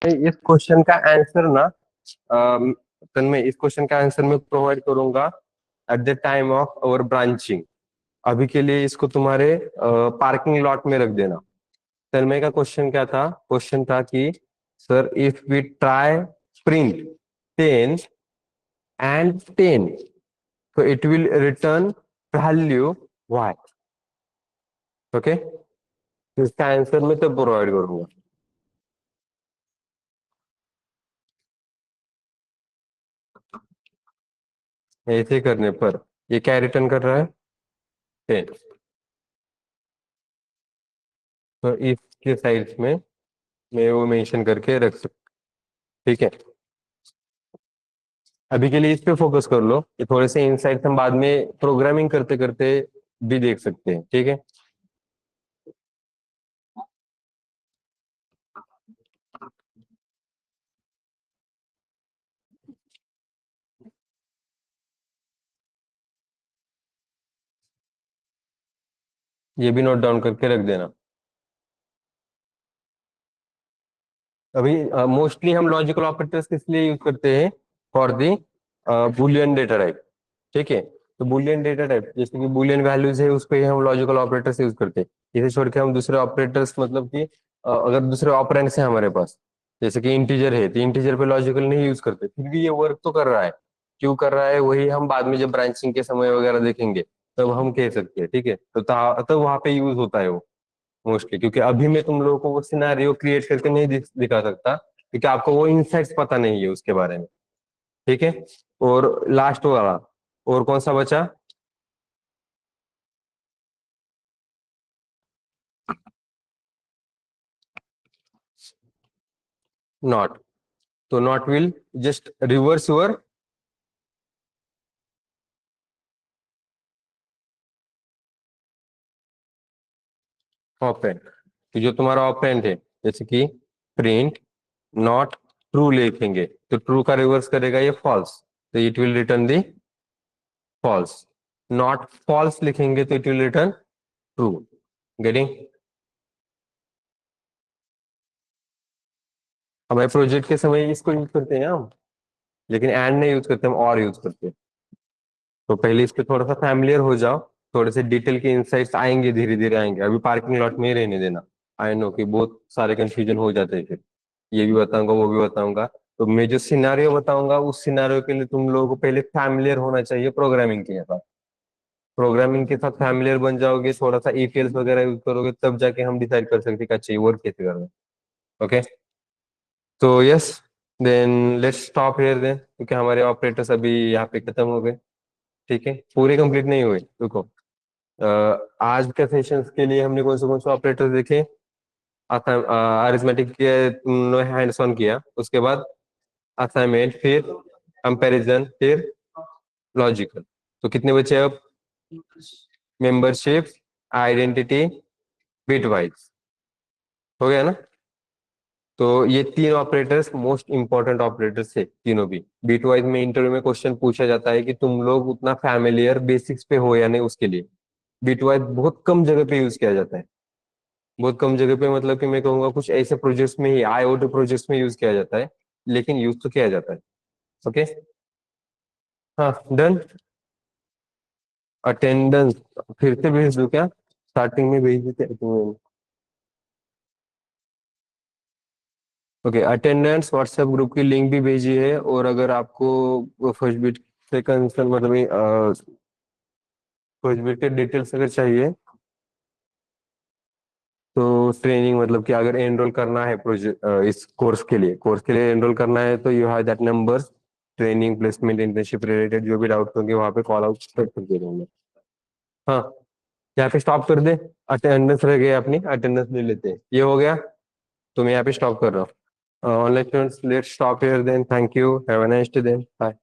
इस क्वेश्चन का आंसर ना, तन्मय, इस क्वेश्चन का आंसर मैं प्रोवाइड करूंगा at the time of our branching. अभी के लिए इसको तुम्हारे पार्किंग लॉट में रख देना। तन्मय का क्वेश्चन क्या था, क्वेश्चन था कि sir if we try print 10 and 10, तो it will return value y। Okay, तो इसका आंसर मैं तब प्रोवाइड करूंगा। ऐसे करने पर ये क्या रिटर्न कर रहा है, 10। तो इसके साइड में मैं वो मेंशन करके रख सकता। ठीक है, अभी के लिए इस पे फोकस कर लो, ये थोड़े से इनसाइट्स हम बाद में प्रोग्रामिंग करते करते भी देख सकते हैं, ठीक है। ये भी नोट डाउन करके रख देना। अभी मोस्टली हम लॉजिकल ऑपरेटर्स किस लिए यूज करते हैं, for the Boolean data type. ठीक है, तो बुलियन डेटा टाइप जैसे कि बुलियन वैल्यूज है उस पे हम लॉजिकल ऑपरेटर्स यूज करते हैं। इसे छोड़ के हम दूसरे ऑपरेटर्स, मतलब कि अगर दूसरे ऑपरेंड्स हैं हमारे पास, जैसे कि इंटीजर है तो इंटीजर पे लॉजिकल नहीं यूज करते, फिर भी ये वर्क तो कर रहा है। क्यों कर रहा है वही हम बाद में जब ब्रांचिंग के समय वगैरह देखेंगे तब हम कह सकते हैं, ठीक है। तो तब वहां पे यूज होता है वो मोस्टली, क्योंकि अभी मैं तुम लोगों को वो सिनेरियो क्रिएट करके नहीं दिखा सकता, क्योंकि आपको वो इनसाइट्स पता नहीं है उसके बारे में। ठीक है, और लास्ट वाला और कौन सा बचा, नॉट। तो not will just reverse your operand. तो जो तुम्हारा ऑपरेंड है, जैसे कि प्रिंट नॉट ट्रू लिखेंगे तो ट्रू का रिवर्स करेगा ये फॉल्स, तो it will return the false. Not false लिखेंगे तो it will return true. Getting. हमारे प्रोजेक्ट के समय इसको यूज करते हैं हम। लेकिन एंड नहीं यूज करते, हम और यूज करते हैं। तो पहले इस पे थोड़ा सा फैमिलियर हो जाओ, थोड़े से डिटेल के इंसाइट्स आएंगे, धीरे धीरे आएंगे, अभी पार्किंग लॉट में ही रहने देना। आई नो कि बहुत सारे कंफ्यूजन हो जाते हैं फिर, ये भी बताऊंगा वो भी बताऊंगा। तो मैं जो सिनारियो बताऊंगा उस सिनारियो के लिए तुम लोगों को पहले फैमिलियर होना चाहिए प्रोग्रामिंग के साथ। प्रोग्रामिंग के साथ फैमिलियर बन जाओगे, थोड़ा सा ईटीएल्स वगैरह यूज करोगे, तब जाके हम डिसाइड कर सकते हैं कि अच्छा ये वर्क कैसे करना है। ओके, तो yes, then let's stop here then, क्योंकि हमारे ऑपरेटर्स अभी यहाँ पे खत्म हो गए। ठीक है, पूरे कंप्लीट नहीं हुए, रुको। आज के सेशंस के लिए हमने कौन से ऑपरेटर्स देखे? अरिथमेटिक के तुमने हैंड्स ऑन किया, उसके बाद असाइनमेंट, फिर कंपैरिजन, फिर लॉजिकल। तो कितने बचे अब? मेंबरशिप, आइडेंटिटी, बिटवाइज, हो गया ना? तो ये तीन ऑपरेटर्स मोस्ट इंपॉर्टेंट ऑपरेटर्स थे तीनों भी। बिटवाइज में इंटरव्यू में क्वेश्चन पूछा जाता है कि तुम लोग उतना फैमिलियर बेसिक्स पे हो या नहीं, उसके लिए बिटवाइज बहुत कम जगह पे यूज किया जाता है। बहुत कम जगह पे मतलब कि मैं कहूंगा कुछ ऐसे प्रोजेक्ट्स में ही, आईओटी प्रोजेक्ट्स में यूज किया जाता है, लेकिन यूज तो किया जाता है। ओके, हाँ डन। अटेंडेंस फिर से भेज दो क्या? स्टार्टिंग में भेज देते हैं। ओके, अटेंडेंस व्हाट्सएप ग्रुप की लिंक भी भेजी है, और अगर आपको फर्स्ट बीट से कंसर्न मतलब फर्स्ट बीट के डिटेल्स अगर चाहिए, तो ट्रेनिंग मतलब कि अगर एनरोल करना है प्रोजेक्ट, इस कोर्स के लिए एनरोल करना है, तो you have that number. Training, placement, internship related जो भी डाउट होंगे वहाँ पे कॉल आउट कर दे दूंगा। हाँ, यहाँ पे स्टॉप कर दे। अटेंडेंस रह गई अपनी, अटेंडेंस ले लेते हैं, ये हो गया। तो मैं यहाँ पे स्टॉप कर रहा हूँ। Online students, let's stop here then, thank you, have a nice day then, bye.